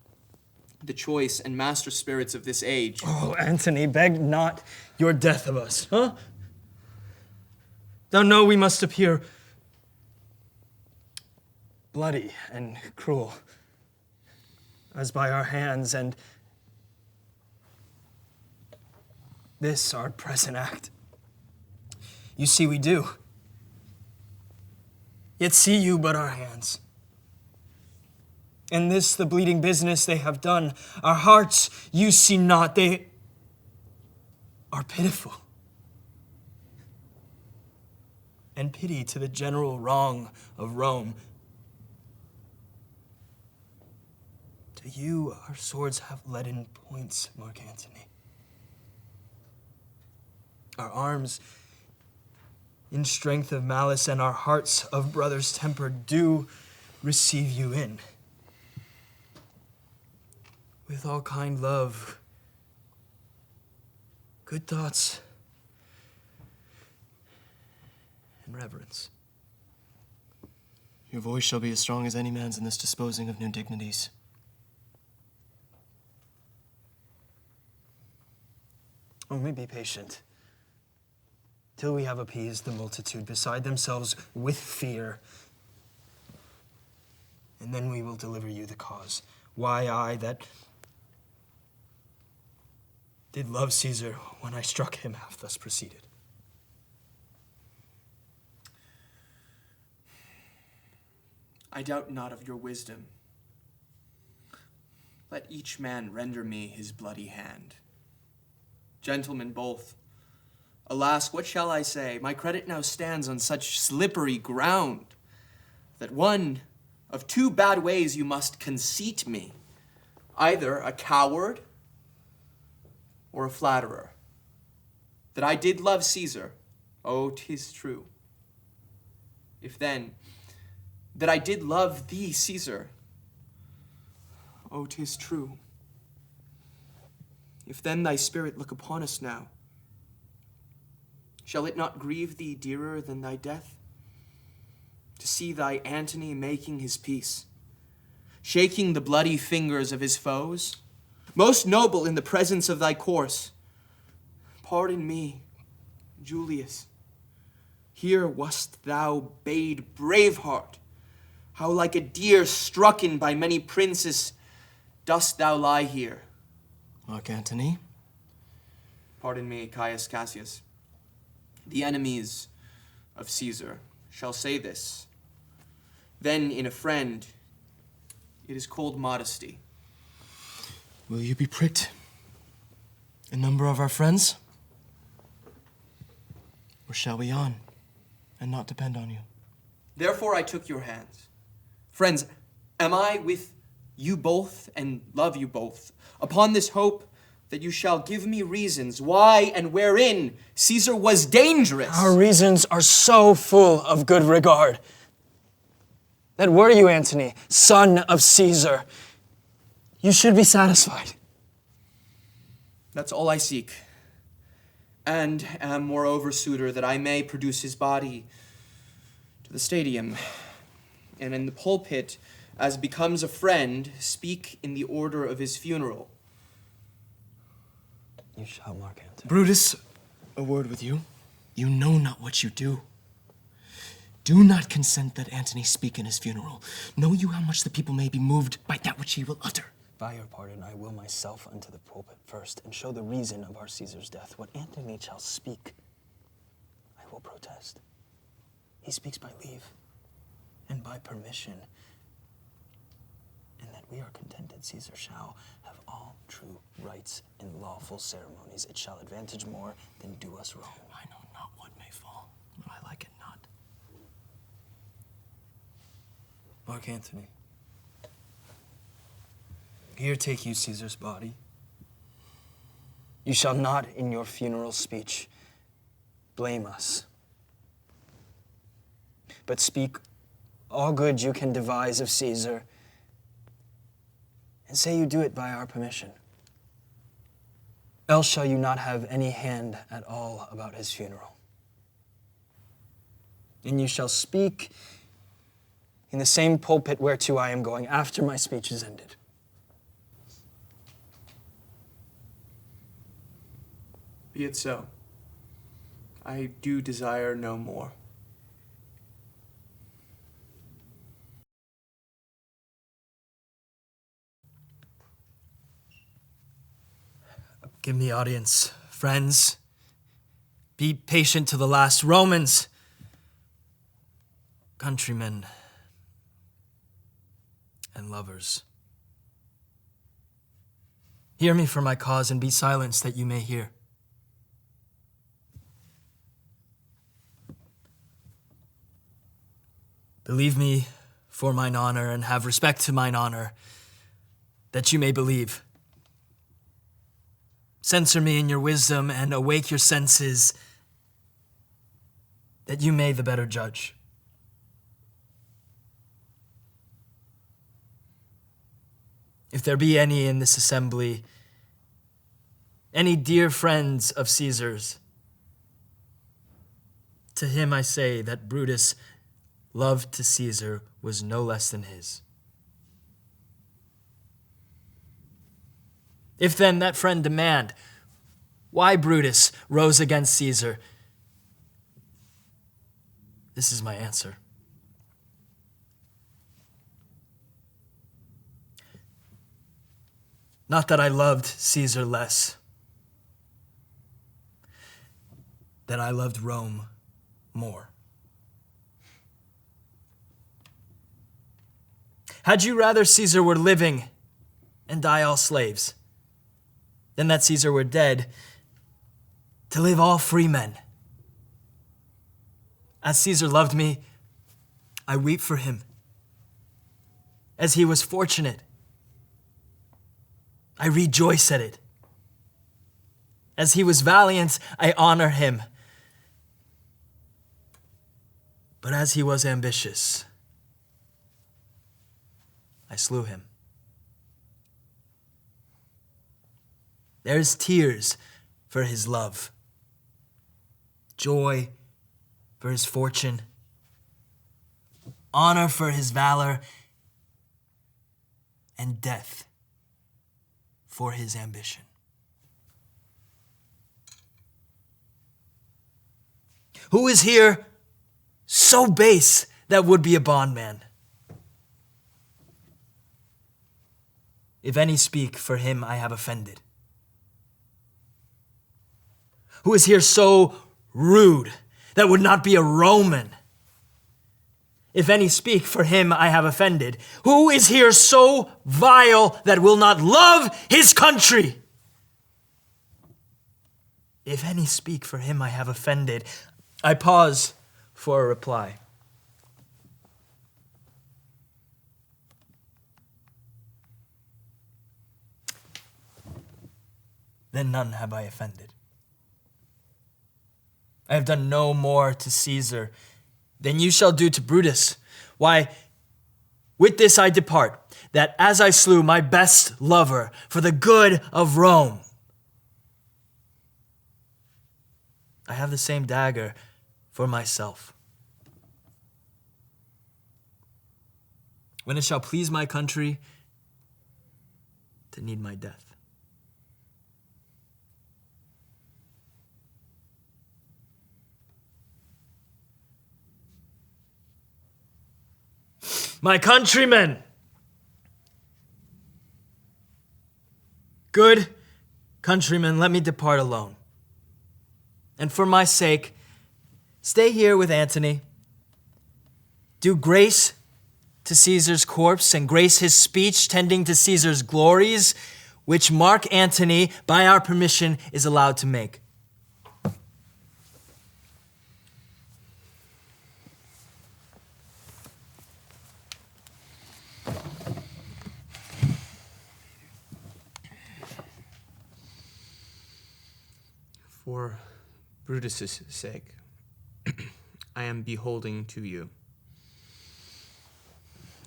[SPEAKER 4] the choice and master spirits of this age.
[SPEAKER 3] Oh, Antony, beg not your death of us, huh? Thou know we must appear bloody and cruel, as by our hands, and this our present act. You see we do. Yet see you but our hands. And this the bleeding business they have done. Our hearts you see not, they are pitiful. and pity to the general wrong of Rome. To you, our swords have leaden points, Mark Antony. Our arms, in strength of malice, and our hearts of brothers' temper, do receive you in. With all kind love, good thoughts, and reverence. Your voice shall be as strong as any man's in this disposing of new dignities. Only be patient, till we have appeased the multitude beside themselves with fear, and then we will deliver you the cause. Why I that did love Caesar when I struck him have thus proceeded.
[SPEAKER 4] I doubt not of your wisdom. Let each man render me his bloody hand. Gentlemen both, alas, what shall I say? My credit now stands on such slippery ground that one of two bad ways you must conceit me, either a coward or a flatterer. That I did love Caesar, oh, 'tis true. If then, that I did love thee, Caesar, oh, 'tis true. If then thy spirit look upon us now, shall it not grieve thee dearer than thy death? To see thy Antony making his peace, shaking the bloody fingers of his foes, most noble in the presence of thy corse. Pardon me, Julius, here wast thou bade Braveheart, how like a deer strucken by many princes dost thou lie here.
[SPEAKER 2] Mark Antony?
[SPEAKER 4] Pardon me, Caius Cassius. The enemies of Caesar shall say this. Then in a friend, it is called modesty.
[SPEAKER 2] Will you be pricked in number of our friends? Or shall we on and not depend on you?
[SPEAKER 4] Therefore I took your hands. Friends, am I with you both and love you both, upon this hope that you shall give me reasons why and wherein Caesar was dangerous.
[SPEAKER 3] Our reasons are so full of good regard, that were you, Antony, son of Caesar, you should be satisfied.
[SPEAKER 4] That's all I seek. And am moreover suitor that I may produce his body to the stadium, and in the pulpit, as becomes a friend, speak in the order of his funeral.
[SPEAKER 3] You shall, Mark Antony.
[SPEAKER 2] Brutus, a word with you. You know not what you do. Do not consent that Antony speak in his funeral. Know you how much the people may be moved by that which he will utter.
[SPEAKER 3] By your pardon, I will myself unto the pulpit first, and show the reason of our Caesar's death. What Antony shall speak, I will protest. He speaks by leave, and by permission, and that we are contented Caesar shall have all true rights and lawful ceremonies. It shall advantage more than do us wrong.
[SPEAKER 2] I know not what may fall, but I like it not.
[SPEAKER 3] Mark Antony, here take you Caesar's body. You shall not in your funeral speech blame us, but speak all good you can devise of Caesar, and say you do it by our permission. Else shall you not have any hand at all about his funeral. And you shall speak in the same pulpit whereto I am going after my speech is ended.
[SPEAKER 4] Be it so. I do desire no more.
[SPEAKER 3] Give me audience, friends. Be patient to the last. Romans, countrymen, and lovers. Hear me for my cause and be silenced that you may hear. Believe me for mine honor, and have respect to mine honor, that you may believe. Censor me in your wisdom, and awake your senses, that you may the better judge. If there be any in this assembly, any dear friends of Caesar's, to him I say that Brutus' love to Caesar was no less than his. If then that friend demand why Brutus rose against Caesar, this is my answer. Not that I loved Caesar less, that I loved Rome more. Had you rather Caesar were living and die all slaves, than that Caesar were dead to live all free men? As Caesar loved me, I weep for him. As he was fortunate, I rejoice at it. As he was valiant, I honor him. But as he was ambitious, I slew him. There's tears for his love, joy for his fortune, honor for his valor, and death for his ambition. Who is here so base that would be a bondman? If any speak, for him I have offended. Who is here so rude that would not be a Roman? If any speak, for him I have offended. Who is here so vile that will not love his country? If any speak, for him I have offended. I pause for a reply. Then none have I offended. I have done no more to Caesar than you shall do to Brutus. Why, with this I depart, that as I slew my best lover for the good of Rome, I have the same dagger for myself. When it shall please my country to need my death. My countrymen, good countrymen, let me depart alone. And for my sake, stay here with Antony. Do grace to Caesar's corpse and grace his speech tending to Caesar's glories, which Mark Antony, by our permission, is allowed to make.
[SPEAKER 4] For Brutus' sake, I am beholding to you,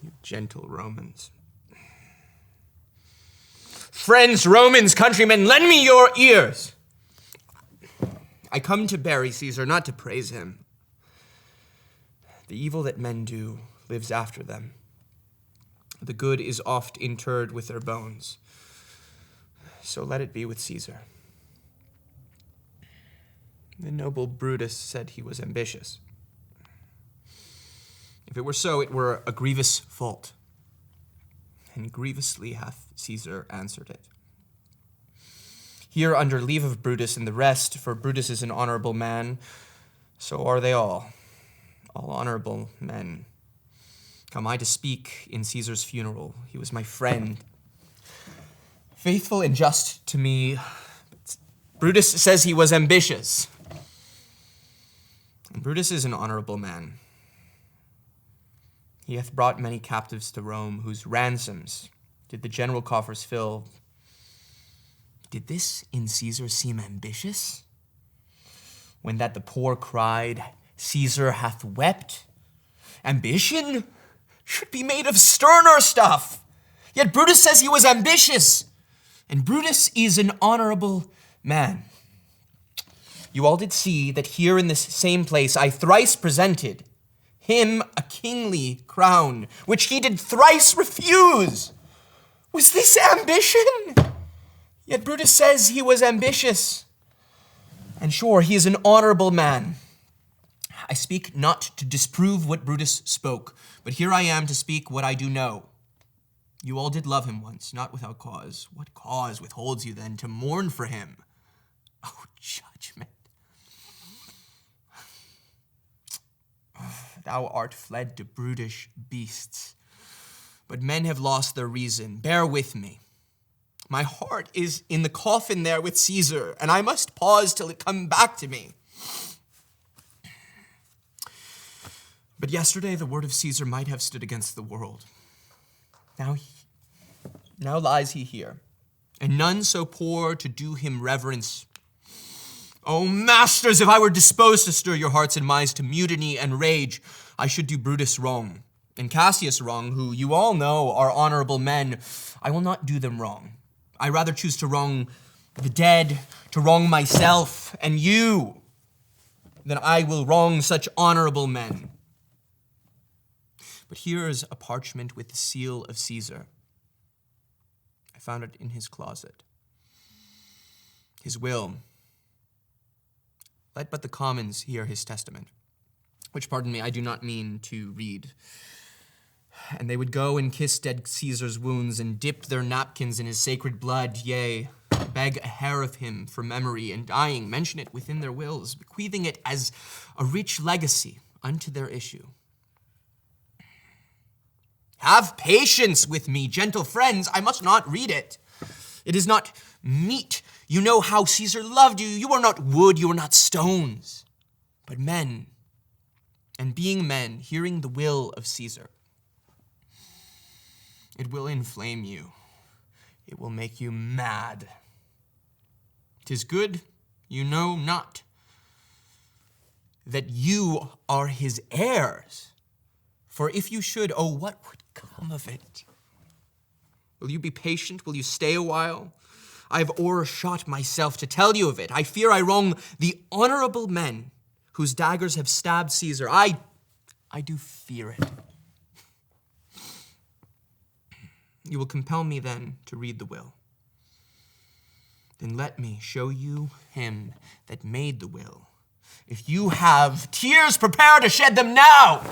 [SPEAKER 4] you gentle Romans. Friends, Romans, countrymen, lend me your ears. I come to bury Caesar, not to praise him. The evil that men do lives after them. The good is oft interred with their bones. So let it be with Caesar. The noble Brutus said he was ambitious. If it were so, it were a grievous fault. And grievously hath Caesar answered it. Here, under leave of Brutus and the rest, for Brutus is an honorable man, so are they all honorable men. Come I to speak in Caesar's funeral. He was my friend, faithful and just to me. Brutus says he was ambitious. And Brutus is an honorable man. He hath brought many captives to Rome, whose ransoms did the general coffers fill. Did this in Caesar seem ambitious? When that the poor cried, Caesar hath wept? Ambition should be made of sterner stuff. Yet Brutus says he was ambitious, and Brutus is an honorable man. You all did see that here in this same place I thrice presented him a kingly crown, which he did thrice refuse. Was this ambition? Yet Brutus says he was ambitious. And sure, he is an honorable man. I speak not to disprove what Brutus spoke, but here I am to speak what I do know. You all did love him once, not without cause. What cause withholds you then to mourn for him? Oh, judgment. Thou art fled to brutish beasts, but men have lost their reason. Bear with me. My heart is in the coffin there with Caesar, and I must pause till it come back to me. But yesterday the word of Caesar might have stood against the world. Now lies he here, and none so poor to do him reverence. O masters, if I were disposed to stir your hearts and minds to mutiny and rage, I should do Brutus wrong, and Cassius wrong, who you all know are honorable men. I will not do them wrong. I rather choose to wrong the dead, to wrong myself and you, than I will wrong such honorable men. But here is a parchment with the seal of Caesar. I found it in his closet. His will. Let but the commons hear his testament, which, pardon me, I do not mean to read. And they would go and kiss dead Caesar's wounds and dip their napkins in his sacred blood, yea, beg a hair of him for memory, and dying, mention it within their wills, bequeathing it as a rich legacy unto their issue. Have patience with me, gentle friends. I must not read it. It is not meet. You know how Caesar loved you. You are not wood, you are not stones, but men. And being men, hearing the will of Caesar, it will inflame you. It will make you mad. 'Tis good, you know not, that you are his heirs. For if you should, oh, what would come of it? Will you be patient? Will you stay a while? I have o'ershot myself to tell you of it. I fear I wrong the honorable men whose daggers have stabbed Caesar. I do fear it. You will compel me then to read the will. Then let me show you him that made the will. If you have tears, prepare to shed them now.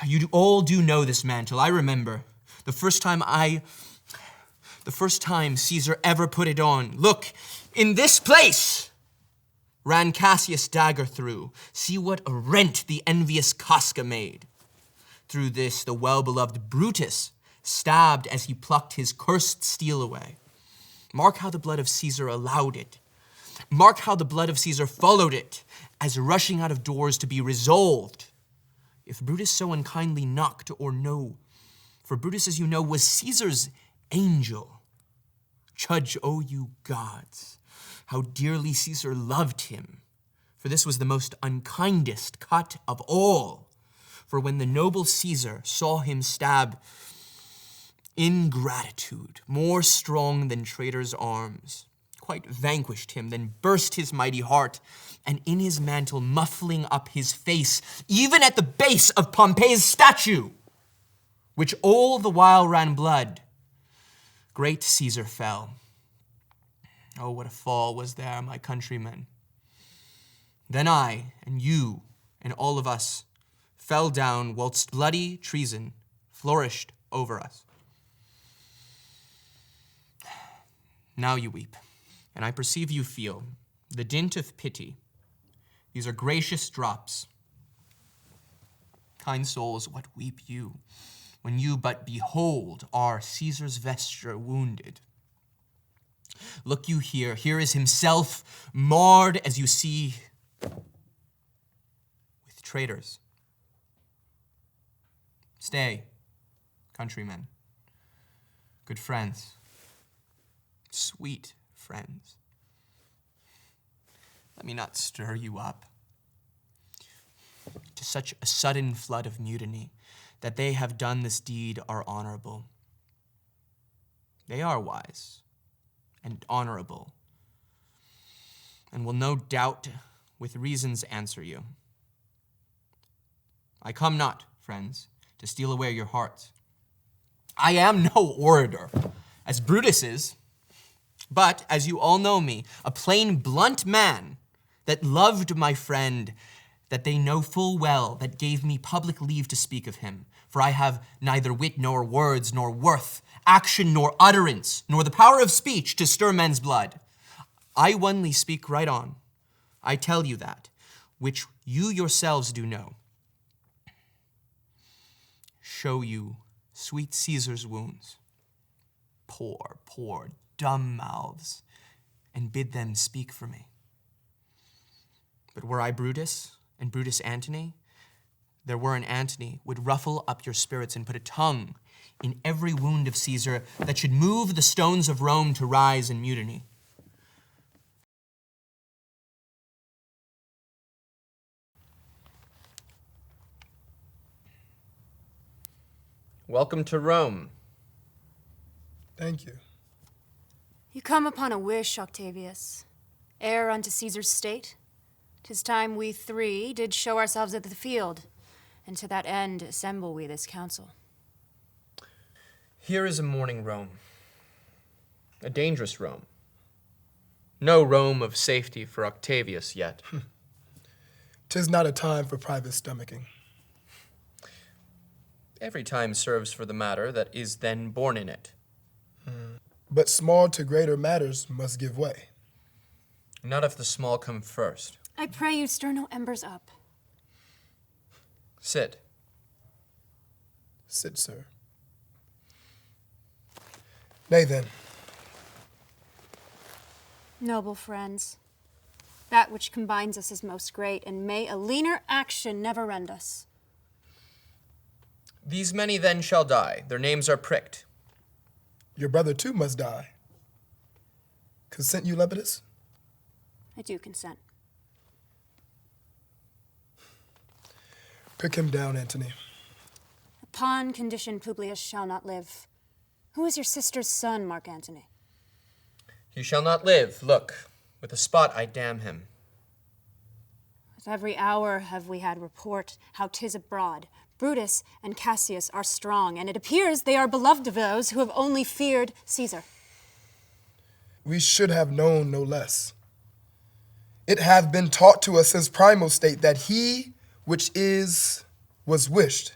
[SPEAKER 4] You all do know this mantle. I remember the first time Caesar ever put it on. Look, in this place ran Cassius' dagger through. See what a rent the envious Caska made. Through this the well-beloved Brutus stabbed as he plucked his cursed steel away. Mark how the blood of Caesar allowed it. Mark how the blood of Caesar followed it, as rushing out of doors to be resolved. If Brutus so unkindly knocked or no, for Brutus, as you know, was Caesar's angel. Judge, O you gods, how dearly Caesar loved him. For this was the most unkindest cut of all. For when the noble Caesar saw him stab, ingratitude, more strong than traitor's arms, quite vanquished him, then burst his mighty heart, and in his mantle muffling up his face, even at the base of Pompey's statue, which all the while ran blood, great Caesar fell. Oh, what a fall was there, my countrymen. Then I, and you, and all of us, fell down whilst bloody treason flourished over us. Now you weep, and I perceive you feel the dint of pity. These are gracious drops. Kind souls, what weep you, when you but behold our Caesar's vesture wounded? Look you here, here is himself marred, as you see, with traitors. Stay, countrymen, good friends, sweet friends. Let me not stir you up to such a sudden flood of mutiny that they have done this deed are honorable. They are wise and honorable, and will no doubt with reasons answer you. I come not, friends, to steal away your hearts. I am no orator, as Brutus is, but, as you all know me, a plain, blunt man that loved my friend, that they know full well, that gave me public leave to speak of him. For I have neither wit nor words, nor worth, action nor utterance, nor the power of speech to stir men's blood. I only speak right on. I tell you that, which you yourselves do know. Show you sweet Caesar's wounds, poor, dumb mouths, and bid them speak for me. But were I Brutus, and Brutus Antony, there were an Antony would ruffle up your spirits and put a tongue in every wound of Caesar that should move the stones of Rome to rise in mutiny. Welcome to Rome.
[SPEAKER 8] Thank you.
[SPEAKER 7] You come upon a wish, Octavius, heir unto Caesar's state. 'Tis time we three did show ourselves at the field, and to that end assemble we this council.
[SPEAKER 4] Here is a morning Rome, a dangerous Rome. No Rome of safety for Octavius yet.
[SPEAKER 8] 'Tis not a time for private stomaching.
[SPEAKER 4] Every time serves for the matter that is then born in it.
[SPEAKER 8] But small to greater matters must give way.
[SPEAKER 4] Not if the small come first.
[SPEAKER 7] I pray you stir no embers up.
[SPEAKER 4] Sit.
[SPEAKER 8] Sit, sir. Nay then.
[SPEAKER 7] Noble friends, that which combines us is most great, and may a leaner action never rend us.
[SPEAKER 4] These many then shall die. Their names are pricked.
[SPEAKER 8] Your brother too must die. Consent you, Lepidus?
[SPEAKER 7] I do consent.
[SPEAKER 8] Prick him down, Antony.
[SPEAKER 7] Upon condition Publius shall not live. Who is your sister's son, Mark Antony?
[SPEAKER 4] He shall not live. Look, with a spot I damn him.
[SPEAKER 7] With every hour have we had report how 'tis abroad. Brutus and Cassius are strong, and it appears they are beloved of those who have only feared Caesar.
[SPEAKER 8] We should have known no less. It hath been taught to us since primal state that he which is was wished,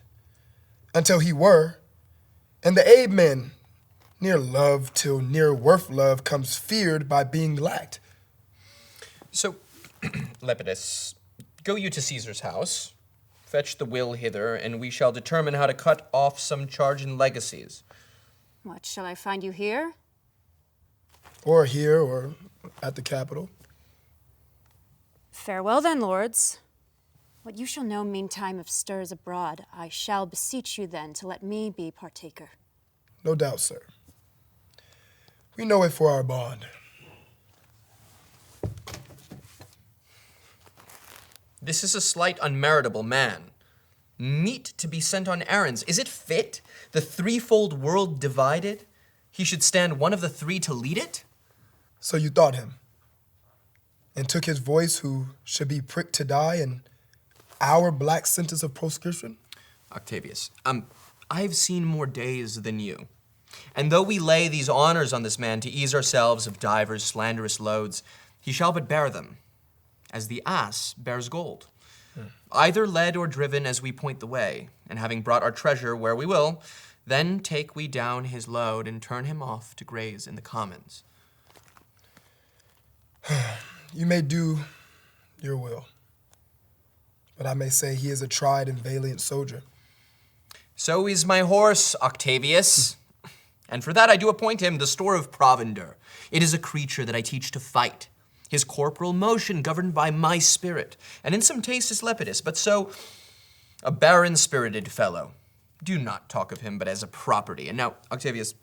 [SPEAKER 8] until he were, and the abe man, near love till near worth love, comes feared by being lacked.
[SPEAKER 4] So, Lepidus, go you to Caesar's house, fetch the will hither, and we shall determine how to cut off some charge and legacies.
[SPEAKER 7] What, shall I find you here?
[SPEAKER 8] Or here, or at the Capitol.
[SPEAKER 7] Farewell then, lords. What you shall know meantime of stirs abroad, I shall beseech you then to let me be partaker.
[SPEAKER 8] No doubt, sir. We know it for our bond.
[SPEAKER 4] This is a slight unmeritable man, meet to be sent on errands. Is it fit, the threefold world divided, he should stand one of the three to lead it?
[SPEAKER 8] So you thought him, and took his voice who should be pricked to die in our black sentence of proscription?
[SPEAKER 4] Octavius, I've seen more days than you. And though we lay these honors on this man to ease ourselves of divers slanderous loads, he shall but bear them, as the ass bears gold. Either led or driven as we point the way, and having brought our treasure where we will, then take we down his load and turn him off to graze in the commons.
[SPEAKER 8] You may do your will, but I may say he is a tried and valiant soldier.
[SPEAKER 4] So is my horse, Octavius. And for that I do appoint him the store of provender. It is a creature that I teach to fight, his corporal motion governed by my spirit, and in some taste is Lepidus, but so a barren-spirited fellow.
[SPEAKER 2] Do not talk of him but as a property. And now, Octavius,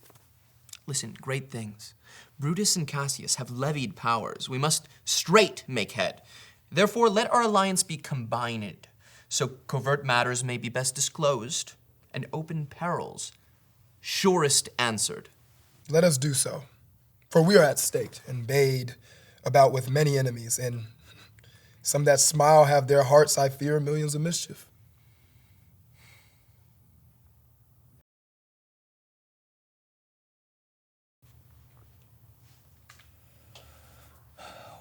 [SPEAKER 2] listen, great things. Brutus and Cassius have levied powers. We must straight make head. Therefore, let our alliance be combined, so covert matters may be best disclosed, and open perils surest answered.
[SPEAKER 8] Let us do so, for we are at stake, and bade about with many enemies, and some that smile have their hearts, I fear, millions of mischief.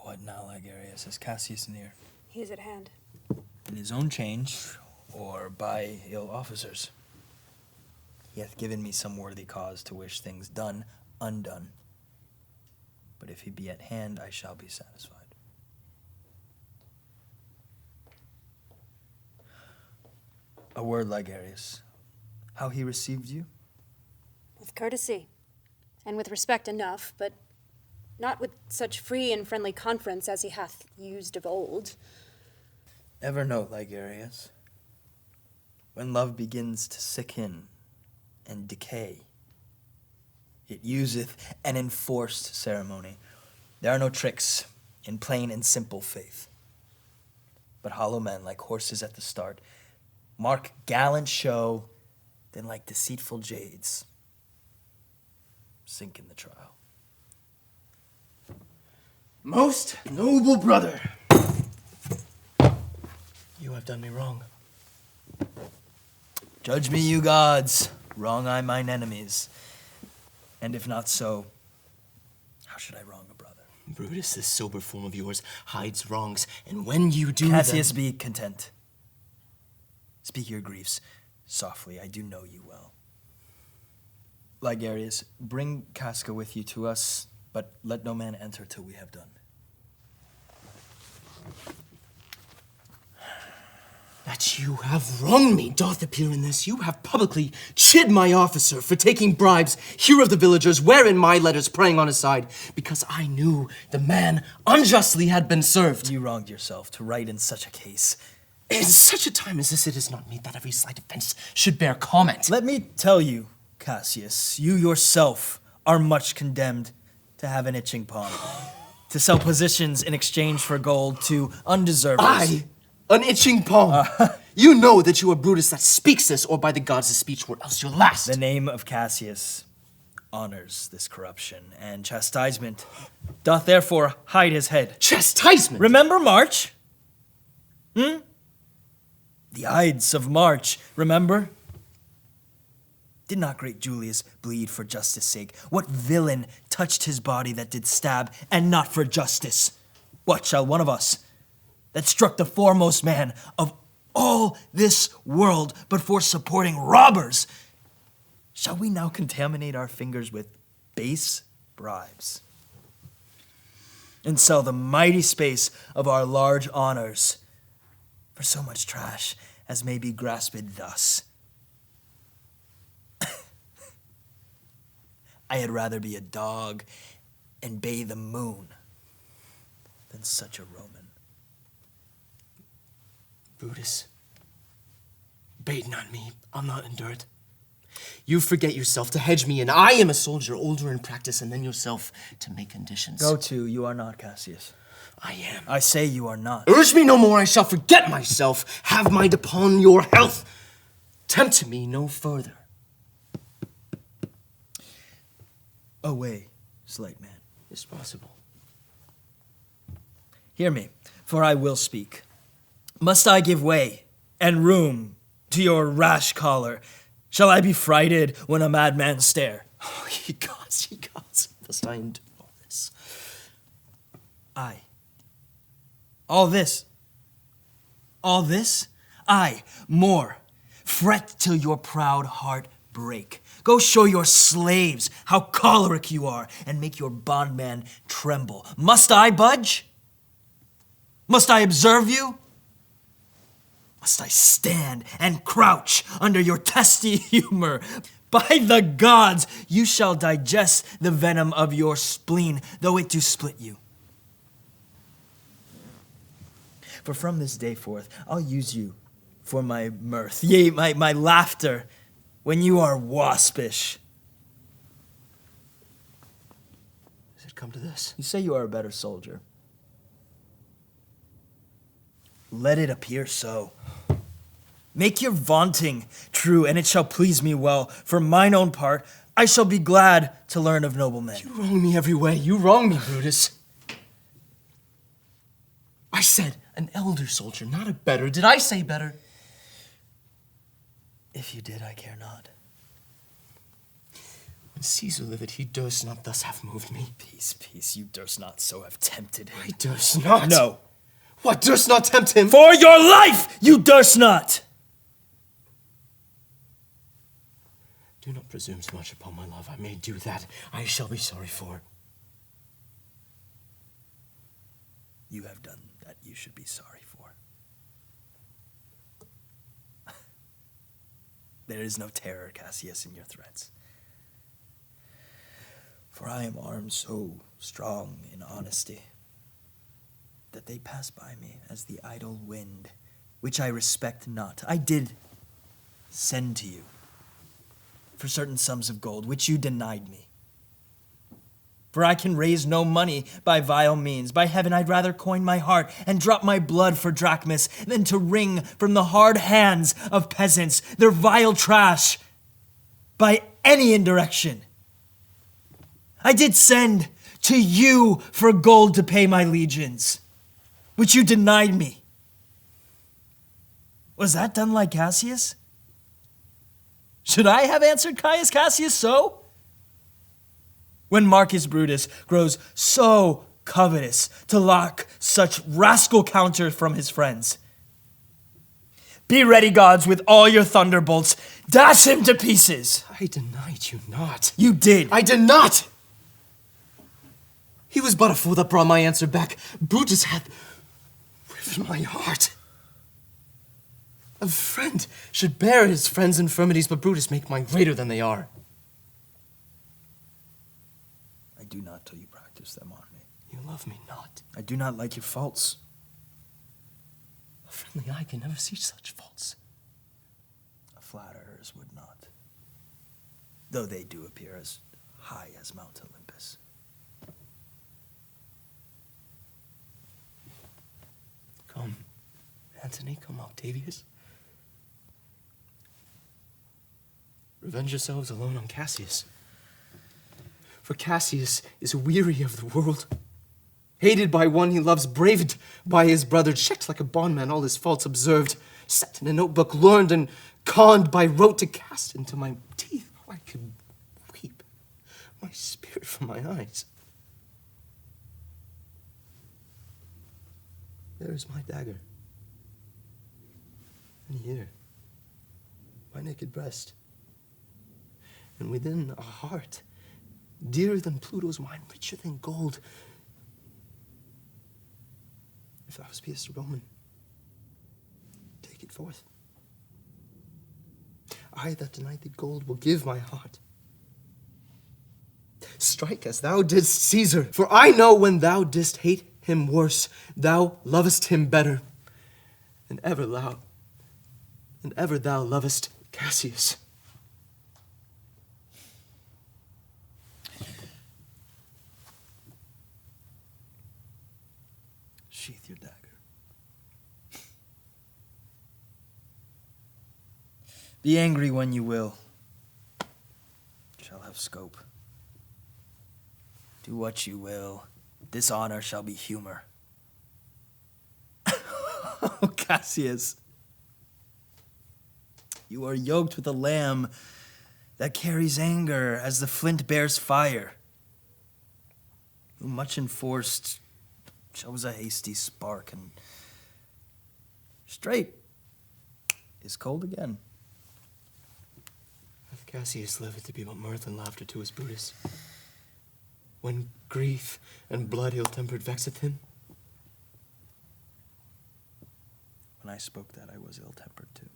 [SPEAKER 3] What now, Ligarius? Is Cassius near?
[SPEAKER 7] He is at hand.
[SPEAKER 3] In his own change, or by ill officers? He hath given me some worthy cause to wish things done, undone. But if he be at hand, I shall be satisfied. A word, Ligarius. How he received you?
[SPEAKER 7] With courtesy, and with respect enough, but not with such free and friendly conference as he hath used of old.
[SPEAKER 3] Ever note, Ligarius, when love begins to sicken and decay, it useth an enforced ceremony. There are no tricks in plain and simple faith, but hollow men, like horses at the start, mark gallant show, then like deceitful jades, sink in the trial.
[SPEAKER 2] Most noble brother, you have done me wrong.
[SPEAKER 3] Judge me, you gods. Wrong I mine enemies. And if not so, how should I wrong a brother?
[SPEAKER 2] Brutus, this sober form of yours hides wrongs, and when you do
[SPEAKER 3] Cassius, be content. Speak your griefs softly. I do know you well. Ligarius, bring Caska with you to us, but let no man enter till we have done.
[SPEAKER 2] That you have wronged me doth appear in this. You have publicly chid my officer for taking bribes here of the villagers, wherein my letters praying on his side, because I knew the man unjustly had been served.
[SPEAKER 3] You wronged yourself to write in such a case.
[SPEAKER 2] In such a time as this, it is not meet that every slight offense should bear comment.
[SPEAKER 3] Let me tell you, Cassius, you yourself are much condemned to have an itching palm, to sell positions in exchange for gold to undeservers.
[SPEAKER 2] An itching palm. You know that you are Brutus that speaks this, or by the gods the speech were else your last.
[SPEAKER 3] The name of Cassius honors this corruption, and chastisement doth therefore hide his head.
[SPEAKER 2] Chastisement?
[SPEAKER 3] Remember March? The Ides of March, remember? Did not great Julius bleed for justice' sake? What villain touched his body that did stab, and not for justice? What shall one of us, that struck the foremost man of all this world, but for supporting robbers, shall we now contaminate our fingers with base bribes, and sell the mighty space of our large honors for so much trash as may be grasped thus? I had rather be a dog and bay the moon than such a Roman.
[SPEAKER 2] Brutus, bade not me, I'll not endure it. You forget yourself to hedge me, and I am a soldier older in practice, and then yourself to make conditions.
[SPEAKER 3] Go to, you are not, Cassius.
[SPEAKER 2] I am.
[SPEAKER 3] I say you are not.
[SPEAKER 2] Urge me no more, I shall forget myself. Have mind upon your health. Tempt me no further.
[SPEAKER 3] Away, slight man.
[SPEAKER 2] Is possible.
[SPEAKER 3] Hear me, for I will speak. Must I give way and room to your rash choler? Shall I be frighted when a madman stare?
[SPEAKER 2] Oh, ye gods, must I endure all this?
[SPEAKER 3] Aye. All this? Aye, more. Fret till your proud heart break. Go show your slaves how choleric you are, and make your bondman tremble. Must I budge? Must I observe you? Must I stand and crouch under your testy humor? By the gods, you shall digest the venom of your spleen, though it do split you. For from this day forth, I'll use you for my mirth, yea, my laughter, when you are waspish.
[SPEAKER 2] Has it come to this?
[SPEAKER 3] You say you are a better soldier. Let it appear so. Make your vaunting true, and it shall please me well. For mine own part, I shall be glad to learn of noble men.
[SPEAKER 2] You wrong me every way. You wrong me, Brutus. I said an elder soldier, not a better. Did I say better?
[SPEAKER 3] If you did, I care not.
[SPEAKER 2] When Caesar lived, he durst not thus have moved me.
[SPEAKER 3] Peace, peace, you durst not so have tempted him.
[SPEAKER 2] I durst not.
[SPEAKER 3] No.
[SPEAKER 2] What, durst not tempt him?
[SPEAKER 3] For your life, you durst not.
[SPEAKER 2] Do not presume so much upon my love. I may do that. I shall be sorry for it.
[SPEAKER 3] You have done that you should be sorry for. There is no terror, Cassius, in your threats. For I am armed so strong in honesty that they pass by me as the idle wind, which I respect not. I did send to you for certain sums of gold, which you denied me. For I can raise no money by vile means. By heaven, I'd rather coin my heart and drop my blood for drachmas than to wring from the hard hands of peasants their vile trash by any indirection. I did send to you for gold to pay my legions, which you denied me. Was that done like Cassius? Should I have answered Caius Cassius so? When Marcus Brutus grows so covetous to lock such rascal counter from his friends. Be ready, gods, with all your thunderbolts. Dash him to pieces.
[SPEAKER 2] I denied you not.
[SPEAKER 3] You did.
[SPEAKER 2] I did not. He was but a fool that brought my answer back. Brutus had riven my heart. A friend should bear his friend's infirmities, but Brutus make mine greater than they are.
[SPEAKER 3] I do not till you practice them on me.
[SPEAKER 2] You love me not.
[SPEAKER 3] I do not like your faults.
[SPEAKER 2] A friendly eye can never see such faults.
[SPEAKER 3] A flatterer's would not, though they do appear as high as Mount Olympus.
[SPEAKER 2] Come, Antony, come, Octavius. Revenge yourselves alone on Cassius. For Cassius is weary of the world, hated by one he loves, braved by his brother, checked like a bondman, all his faults observed, set in a notebook, learned and conned by rote to cast into my teeth. Oh, I could weep my spirit from my eyes. There is my dagger, and here, my naked breast, and within a heart dearer than Pluto's wine, richer than gold. If thou beest a Roman, take it forth. I that denied thee gold will give my heart. Strike as thou didst Caesar, for I know when thou didst hate him worse, thou lovest him better, and ever thou lovest Cassius.
[SPEAKER 3] Sheath your dagger. Be angry when you will. It shall have scope. Do what you will. This honor shall be humor. Oh, Cassius. You are yoked with a lamb that carries anger as the flint bears fire. Who much enforced shows a hasty spark, and straight is cold again.
[SPEAKER 2] Hath Cassius lived to be but mirth and laughter to his Brutus? When grief and blood ill-tempered vexeth him?
[SPEAKER 3] When I spoke that, I was ill-tempered too.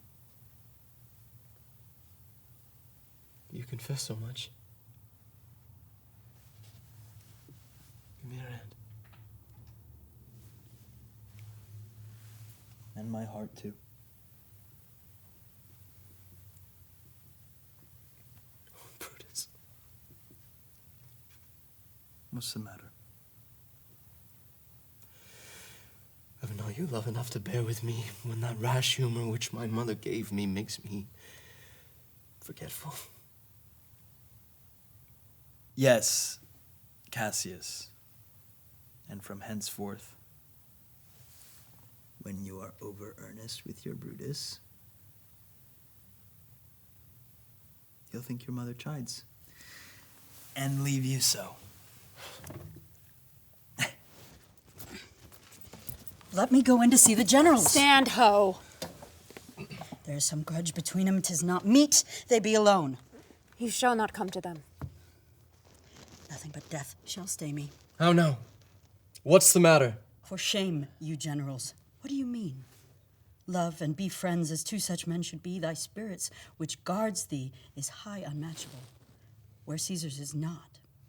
[SPEAKER 2] You confess so much. Give me your hand.
[SPEAKER 3] And my heart too. What's the matter?
[SPEAKER 2] I've known you love enough to bear with me when that rash humor which my mother gave me makes me forgetful.
[SPEAKER 3] Yes, Cassius. And from henceforth, when you are over earnest with your Brutus, you'll think your mother chides. And leave you so.
[SPEAKER 9] Let me go in to see the generals.
[SPEAKER 7] Stand ho.
[SPEAKER 9] There's some grudge between them. 'Tis not meet they be alone.
[SPEAKER 7] You shall not come to them.
[SPEAKER 9] Nothing but death shall stay me.
[SPEAKER 2] How now? What's the matter?
[SPEAKER 9] For shame, you generals. What do you mean? Love and be friends as two such men should be. Thy spirits, which guards thee, is high unmatchable, where Caesar's is not.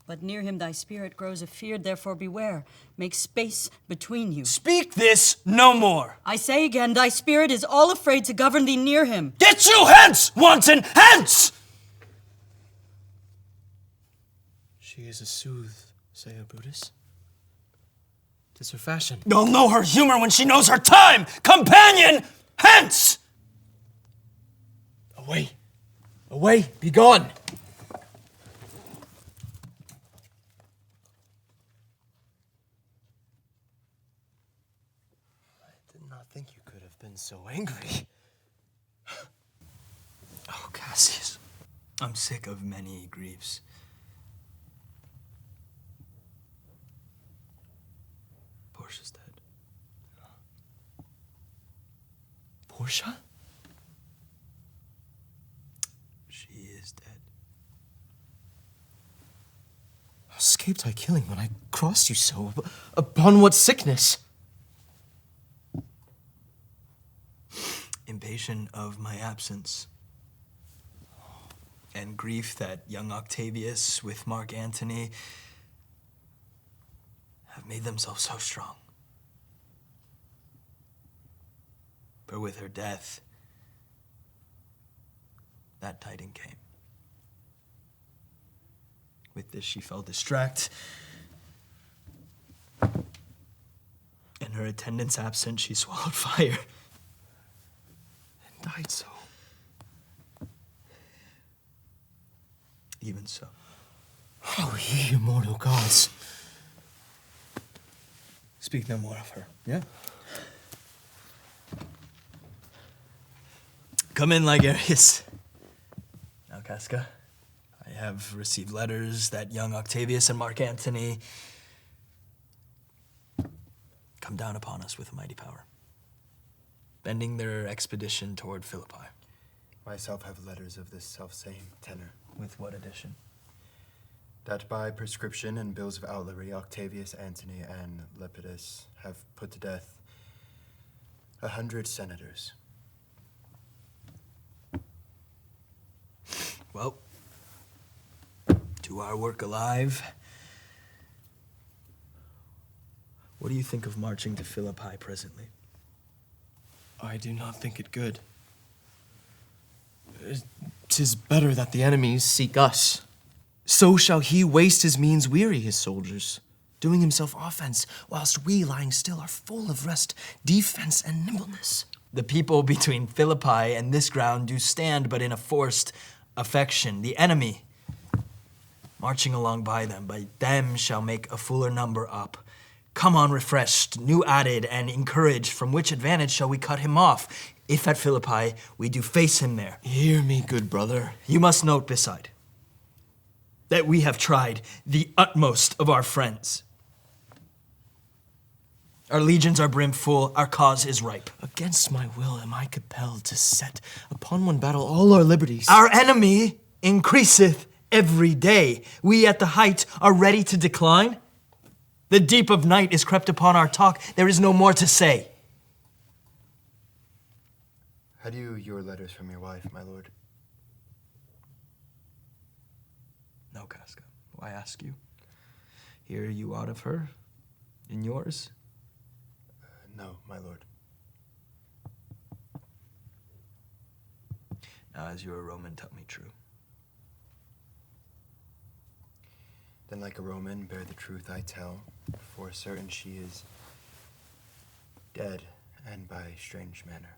[SPEAKER 9] But near him thy spirit grows afeard, therefore beware. Make space between you.
[SPEAKER 3] Speak this no more.
[SPEAKER 9] I say again, thy spirit is all afraid to govern thee near him.
[SPEAKER 3] Get you hence, wanton, hence!
[SPEAKER 2] She is a soothsayer, Brutus. 'Tis her fashion.
[SPEAKER 3] You'll know her humor when she knows her time! Companion, hence!
[SPEAKER 2] Away! Away! Be gone! I did not think you could have been so angry. Oh, Cassius.
[SPEAKER 3] I'm sick of many griefs. Portia's dead.
[SPEAKER 2] Portia?
[SPEAKER 3] She is dead.
[SPEAKER 2] How escaped I killing when I crossed you so? Upon what sickness?
[SPEAKER 3] Impatient of my absence. And grief that young Octavius with Mark Antony have made themselves so strong. But with her death, that tiding came. With this, she fell distract. In her attendants absent, she swallowed fire.
[SPEAKER 2] And died so.
[SPEAKER 3] Even so.
[SPEAKER 2] Oh, ye immortal gods.
[SPEAKER 3] Speak no more of her, yeah? Come in, Ligarius. Now, Caska, I have received letters that young Octavius and Mark Antony come down upon us with a mighty power, bending their expedition toward Philippi.
[SPEAKER 5] Myself have letters of this self-same tenor.
[SPEAKER 3] With what addition?
[SPEAKER 5] That by prescription and bills of outlawry, Octavius, Antony, and Lepidus have put to death 100 senators.
[SPEAKER 3] Well, to our work alive, what do you think of marching to Philippi presently?
[SPEAKER 2] I do not think it good. 'Tis better that the enemies seek us. So shall he waste his means, weary his soldiers, doing himself offense, whilst we, lying still, are full of rest, defense, and nimbleness.
[SPEAKER 3] The people between Philippi and this ground do stand but in a forced affection. The enemy, marching along by them shall make a fuller number up. Come on refreshed, new added, and encouraged, from which advantage shall we cut him off, if at Philippi we do face him there.
[SPEAKER 2] Hear me, good brother.
[SPEAKER 3] You must note beside that we have tried the utmost of our friends. Our legions are brimful, our cause is ripe.
[SPEAKER 2] Against my will am I compelled to set upon one battle all our liberties.
[SPEAKER 3] Our enemy increaseth every day. We at the height are ready to decline. The deep of night is crept upon our talk. There is no more to say.
[SPEAKER 5] Had you your letters from your wife, my lord?
[SPEAKER 3] No, Caska. Why ask you? Hear you aught of her? In yours?
[SPEAKER 5] No, my lord.
[SPEAKER 3] Now, as you're a Roman, tell me true.
[SPEAKER 5] Then like a Roman, bear the truth I tell. For certain she is dead, and by strange manner.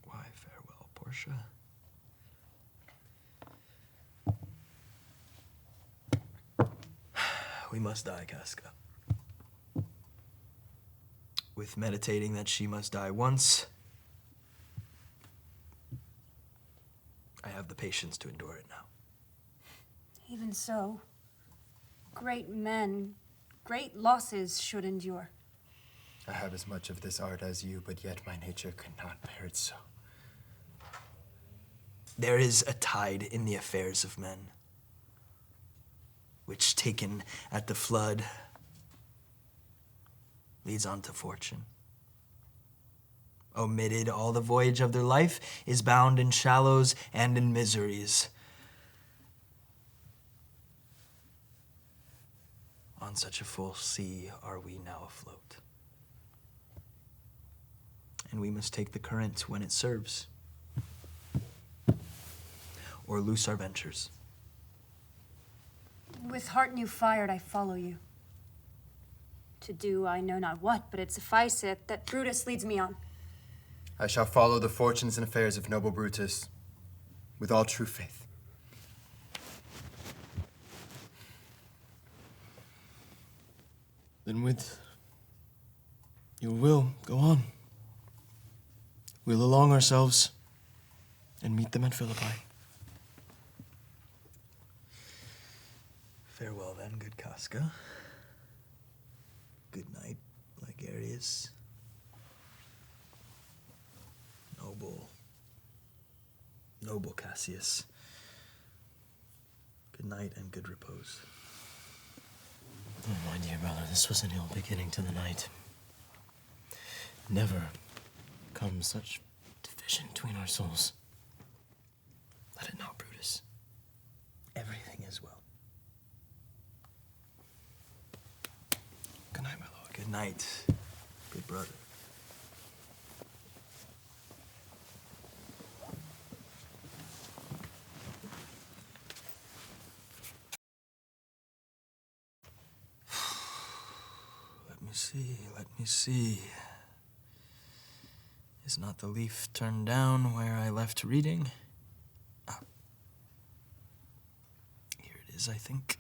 [SPEAKER 3] Why, farewell, Portia. We must die, Caska. With meditating that she must die once, I have the patience to endure it now.
[SPEAKER 7] Even so, great men, great losses should endure.
[SPEAKER 5] I have as much of this art as you, but yet my nature could not bear it so.
[SPEAKER 3] There is a tide in the affairs of men, which, taken at the flood, leads on to fortune. Omitted all the voyage of their life is bound in shallows and in miseries. On such a full sea are we now afloat. And we must take the current when it serves, or loose our ventures.
[SPEAKER 7] With heart new fired, I follow you. To do I know not what, but it sufficeth that Brutus leads me on.
[SPEAKER 5] I shall follow the fortunes and affairs of noble Brutus with all true faith.
[SPEAKER 2] Then with your will, go on. We'll along ourselves and meet them at Philippi.
[SPEAKER 3] Farewell then, good Caska. Good night, Ligarius. Noble Cassius. Good night and good repose.
[SPEAKER 2] Oh, my dear brother, this was an ill beginning to the night. Never comes such division between our souls. Let it not, Brutus. Everything is well. Good night, my lord.
[SPEAKER 3] Good night, good brother. Let me see. Is not the leaf turned down where I left reading? Ah. Here it is, I think.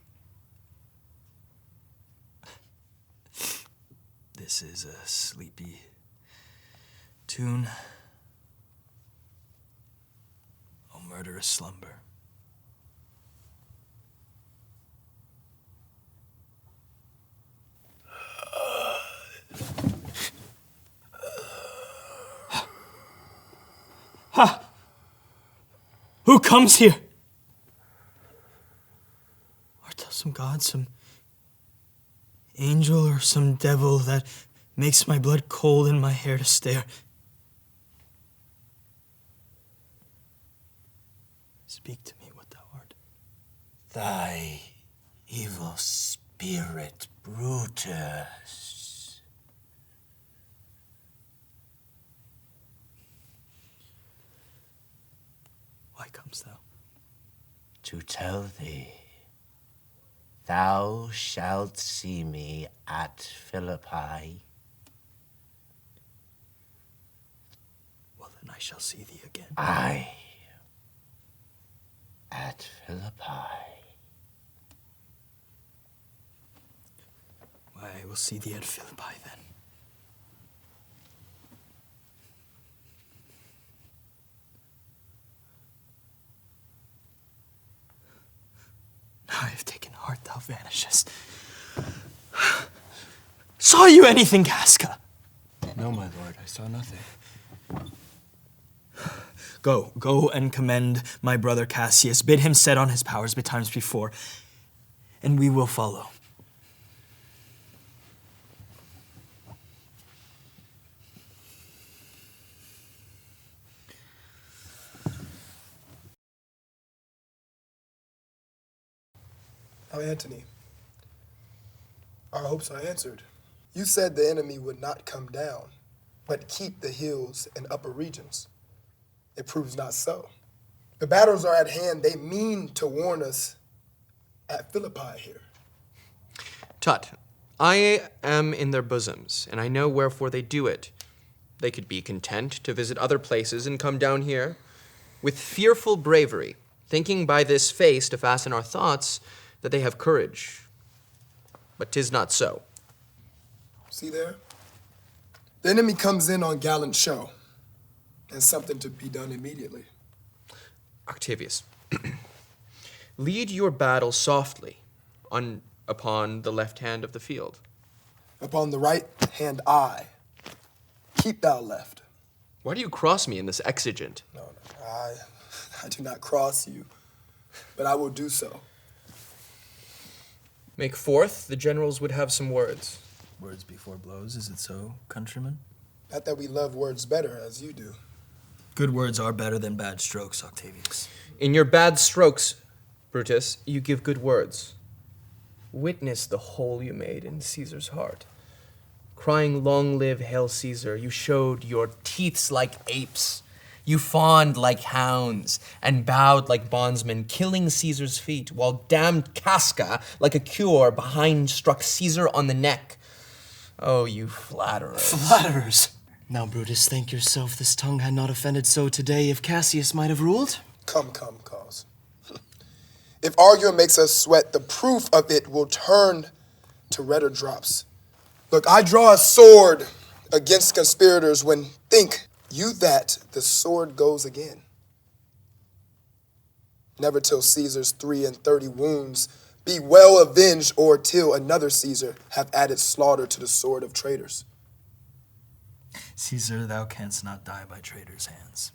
[SPEAKER 3] This is a sleepy tune. Oh, murderous slumber.
[SPEAKER 2] Ha! Who comes here? Art thou some god, some angel, or some devil that makes my blood cold and my hair to stare? Speak to me what thou art.
[SPEAKER 11] Thy evil spirit, Brutus.
[SPEAKER 2] Why comest thou?
[SPEAKER 11] To tell thee, thou shalt see me at Philippi.
[SPEAKER 2] Well, then I shall see thee again.
[SPEAKER 11] Aye, at Philippi.
[SPEAKER 2] Why, I will see thee at Philippi then. Now I have taken heart, thou vanishest. Saw you anything, Caska?
[SPEAKER 5] No, my lord, I saw nothing.
[SPEAKER 2] Go and commend my brother Cassius. Bid him set on his powers betimes before, and we will follow.
[SPEAKER 8] Now, Antony, our hopes are answered. You said the enemy would not come down, but keep the hills and upper regions. it proves not so. The battles are at hand. They mean to warn us at Philippi here.
[SPEAKER 2] Tut, I am in their bosoms, and I know wherefore they do it. They could be content to visit other places and come down here with fearful bravery, thinking by this face to fasten our thoughts that they have courage. But 'tis not so.
[SPEAKER 8] See there? The enemy comes in on gallant show, and something to be done immediately.
[SPEAKER 2] Octavius, lead your battle softly upon the left hand of the field.
[SPEAKER 8] Upon the right hand eye, keep thou left.
[SPEAKER 2] Why do you cross me in this exigent?
[SPEAKER 8] No, I do not cross you, but I will do so.
[SPEAKER 2] Make forth, the generals would have some words.
[SPEAKER 3] Words before blows, is it so, countryman?
[SPEAKER 8] Not that we love words better as you do.
[SPEAKER 3] Good words are better than bad strokes, Octavius.
[SPEAKER 2] In your bad strokes, Brutus, you give good words. Witness the hole you made in Caesar's heart. Crying, "Long live Hail Caesar," you showed your teeths like apes. You fawned like hounds and bowed like bondsmen, killing Caesar's feet, while damned Caska, like a cure, behind struck Caesar on the neck. Oh, you flatterers.
[SPEAKER 3] Flatterers! Now, Brutus, thank yourself this tongue had not offended so today if Cassius might have ruled.
[SPEAKER 8] Come, cause. If arguing makes us sweat, the proof of it will turn to redder drops. Look, I draw a sword against conspirators when think you that the sword goes again. Never till Caesar's 33 wounds be well avenged, or till another Caesar have added slaughter to the sword of traitors.
[SPEAKER 3] Caesar, thou canst not die by traitors' hands.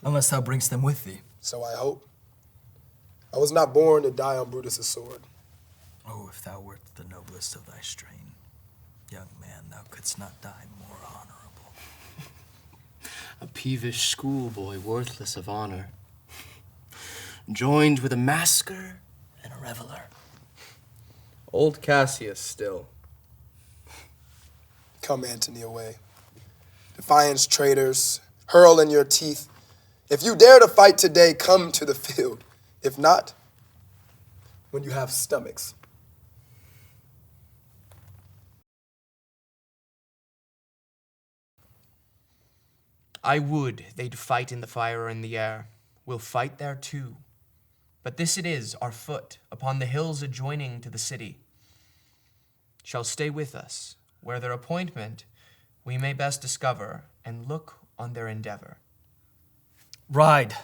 [SPEAKER 3] Unless thou bringst them with thee.
[SPEAKER 8] So I hope. I was not born to die on Brutus' sword.
[SPEAKER 3] Oh, if thou wert the noblest of thy strain, young man, thou couldst not die more honorable.
[SPEAKER 6] A peevish schoolboy worthless of honor, joined with a masker and a reveler.
[SPEAKER 2] Old Cassius still.
[SPEAKER 8] Come, Antony, away. Defiance, traitors, hurl in your teeth. If you dare to fight today, come to the field. If not, when you have stomachs.
[SPEAKER 2] I would they'd fight in the fire or in the air. We'll fight there too. But this it is, our foot, upon the hills adjoining to the city, shall stay with us, where their appointment we may best discover, and look on their endeavor.
[SPEAKER 3] Ride,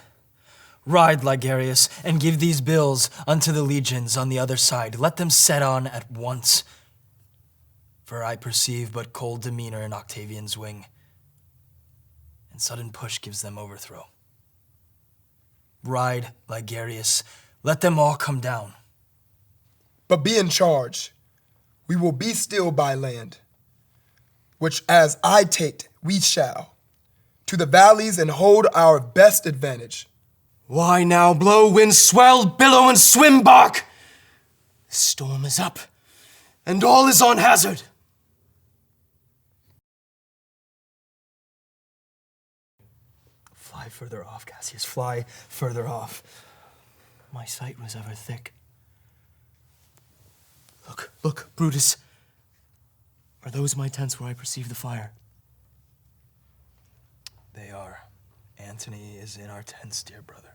[SPEAKER 3] Ligarius, and give these bills unto the legions on the other side. Let them set on at once. For I perceive but cold demeanor in Octavian's wing, and sudden push gives them overthrow. Ride, Ligarius, let them all come down.
[SPEAKER 8] But be in charge. We will be still by land, which as I take, we shall, to the valleys and hold our best advantage.
[SPEAKER 6] Why now blow, wind, swell, billow, and swim, bark? The storm is up, and all is on hazard.
[SPEAKER 3] Fly further off, Cassius, fly further off. My sight was ever thick. Look, Brutus. Are those my tents where I perceive the fire? They are. Antony is in our tents, dear brother.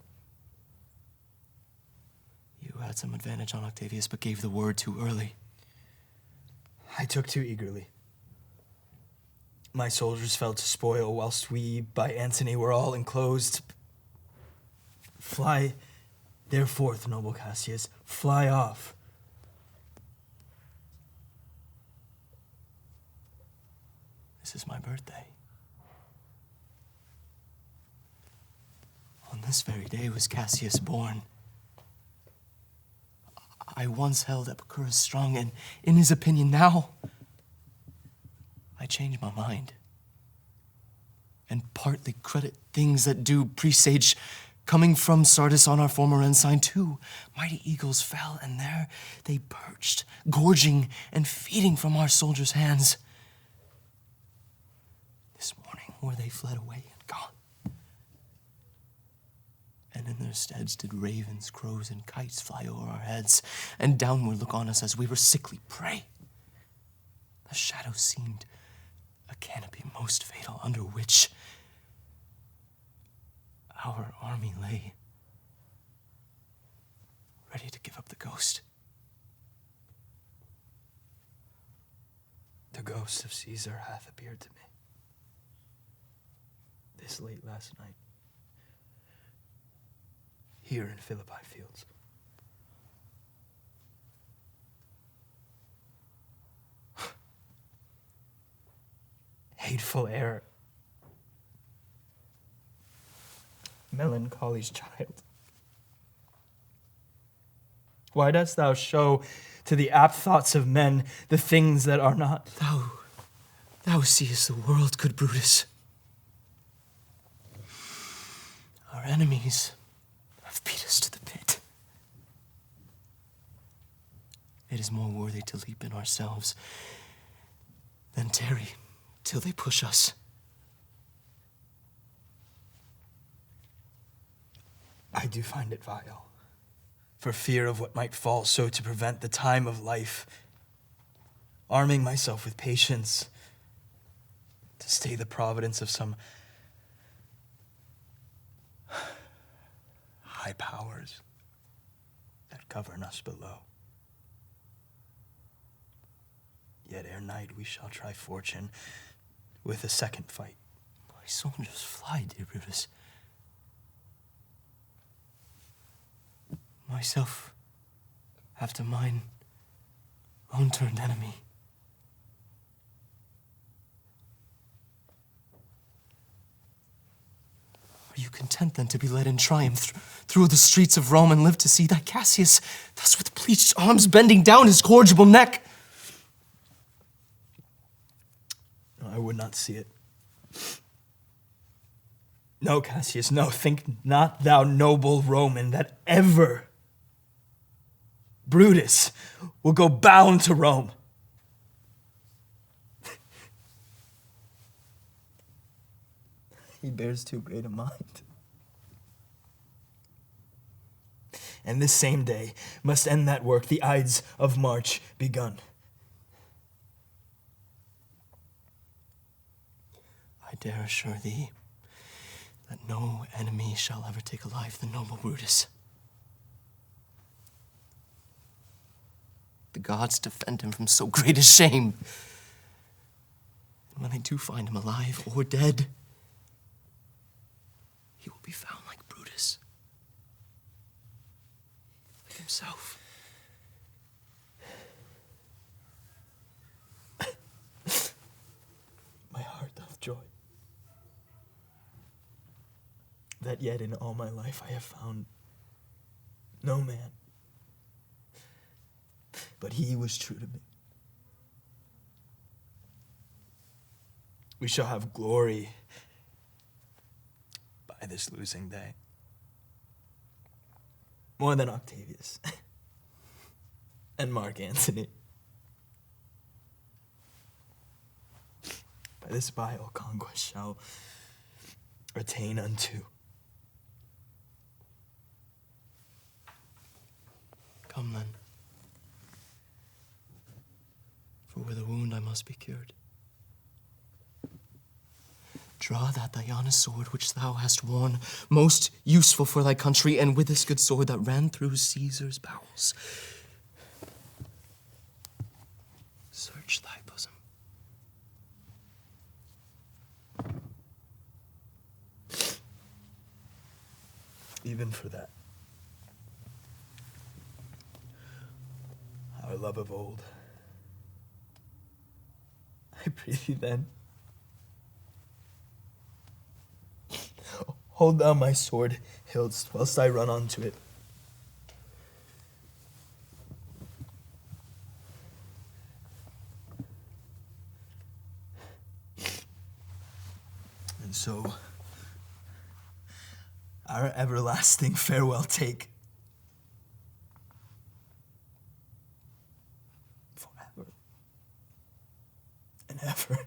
[SPEAKER 3] You had some advantage on Octavius, but gave the word too early. I took too eagerly. My soldiers fell to spoil, whilst we, by Antony, were all enclosed. Fly therefore, noble Cassius, fly off. This is my birthday. On this very day was Cassius born. I once held Epicurus strong, and in his opinion now, I changed my mind, and partly credit things that do presage coming from Sardis on our former ensign too. Mighty eagles fell, and there they perched, gorging and feeding from our soldiers' hands. This morning,
[SPEAKER 2] were they fled away and gone. And in their steads did ravens, crows, and kites fly o'er our heads, and downward look on us as we were sickly prey. The shadows seemed a canopy most fatal, under which our army lay, ready to give up the ghost.
[SPEAKER 3] The ghost of Caesar hath appeared to me this late last night, here in Philippi fields. Hateful error, melancholy's child, why dost thou show to the apt thoughts of men the things that are not?
[SPEAKER 2] Thou seest the world, good Brutus. Our enemies have beat us to the pit. It is more worthy to leap in ourselves than tarry till they push us.
[SPEAKER 3] I do find it vile, for fear of what might fall, so to prevent the time of life, arming myself with patience to stay the providence of some high powers that govern us below. Yet ere night we shall try fortune with a second fight.
[SPEAKER 2] My soldiers fly, dear Brutus. Myself, after mine own turned enemy. Are you content then to be led in triumph through the streets of Rome and live to see that Cassius, thus with bleached arms bending down his corrigible neck?
[SPEAKER 3] No, I would not see it. No, Cassius, no, think not thou, noble Roman, that ever Brutus will go bound to Rome. He bears too great a mind. And this same day must end that work, the Ides of March begun.
[SPEAKER 2] I dare assure thee that no enemy shall ever take alive the noble Brutus. The gods defend him from so great a shame. And when they do find him alive or dead, he will be found like Brutus, like himself.
[SPEAKER 3] My heart doth joy that yet in all my life I have found no man, but he was true to me. We shall have glory by this losing day, more than Octavius and Mark Antony. By this vile conquest shall attain unto.
[SPEAKER 2] Come then, for with a wound I must be cured. Draw that thy honest sword which thou hast worn, most useful for thy country, and with this good sword that ran through Caesar's bowels, search thy bosom.
[SPEAKER 3] Even for that, our love of old, I pray thee then, hold thou my sword hilt whilst I run unto it. And so, our everlasting farewell take. Forever and ever.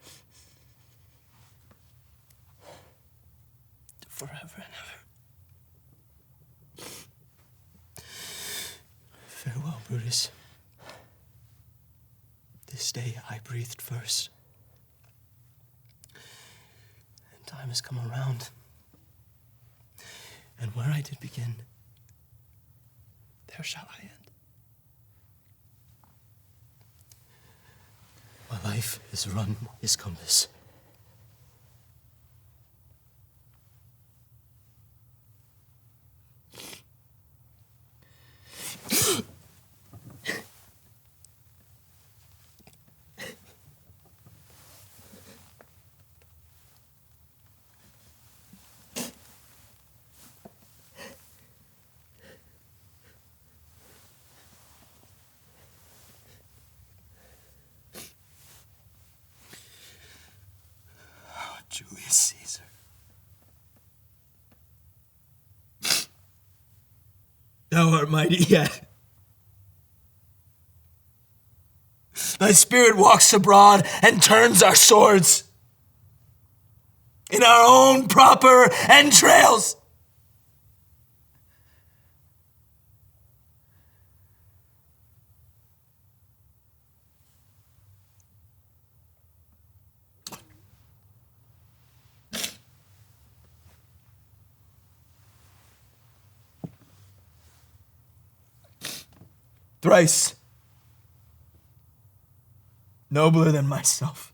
[SPEAKER 2] forever and ever. Farewell, Brutus. This day I breathed first. And time has come around. And where I did begin, there shall I end. My life is run his compass. Julius Caesar. Thou art mighty yet. Thy spirit walks abroad and turns our swords in our own proper entrails. Thrice nobler than myself,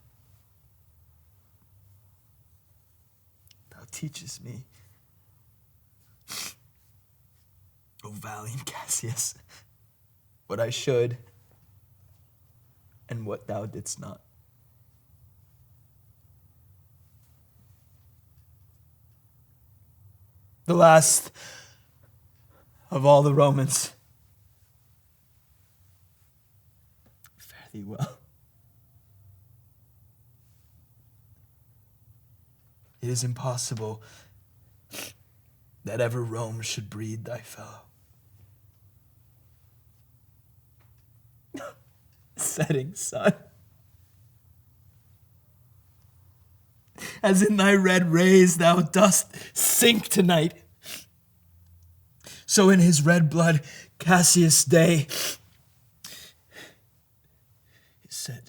[SPEAKER 2] thou teachest me, O valiant Cassius, what I should and what thou didst not. The last of all the Romans. Fare thee well. It is impossible that ever Rome should breed thy fellow. Setting sun. As in thy red rays thou dost sink tonight, so in his red blood Cassius' day is set.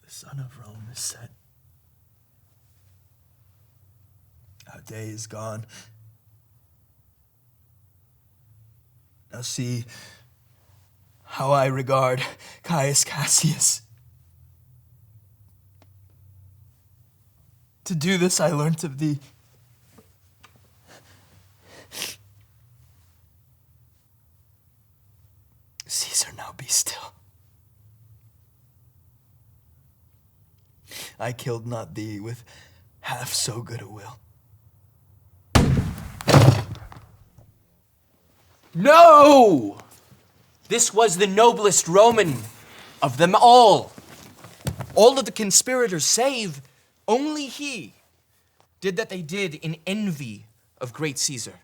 [SPEAKER 2] The sun of Rome is set. Our day is gone. Now see how I regard Caius Cassius. To do this I learnt of thee. Caesar, now be still. I killed not thee with half so good a will.
[SPEAKER 4] No! This was the noblest Roman of them all. All of the conspirators save only he did that they did in envy of great Caesar.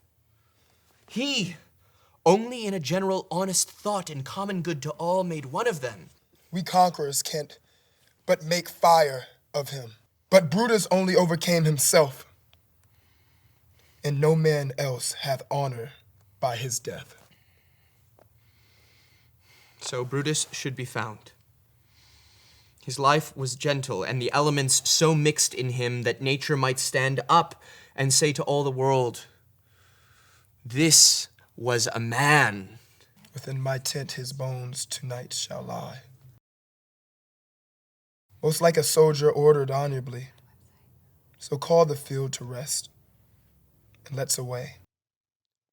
[SPEAKER 4] He, only in a general honest thought and common good to all, made one of them.
[SPEAKER 8] We conquerors can't but make fire of him. But Brutus only overcame himself, and no man else hath honor by his death.
[SPEAKER 4] So Brutus should be found. His life was gentle, and the elements so mixed in him that nature might stand up and say to all the world, this was a man.
[SPEAKER 8] Within my tent his bones tonight shall lie. Most like a soldier ordered honorably. So call the field to rest, and let's away,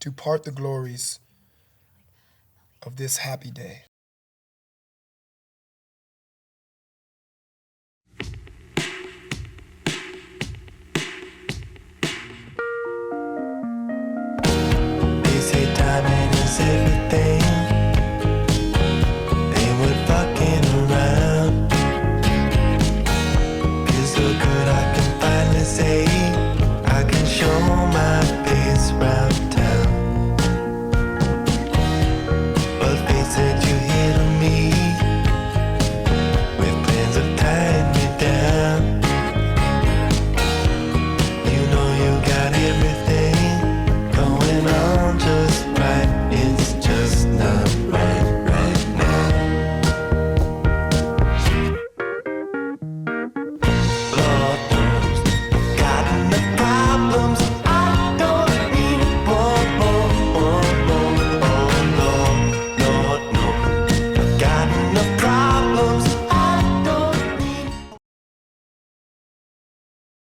[SPEAKER 8] to part the glories of this happy day.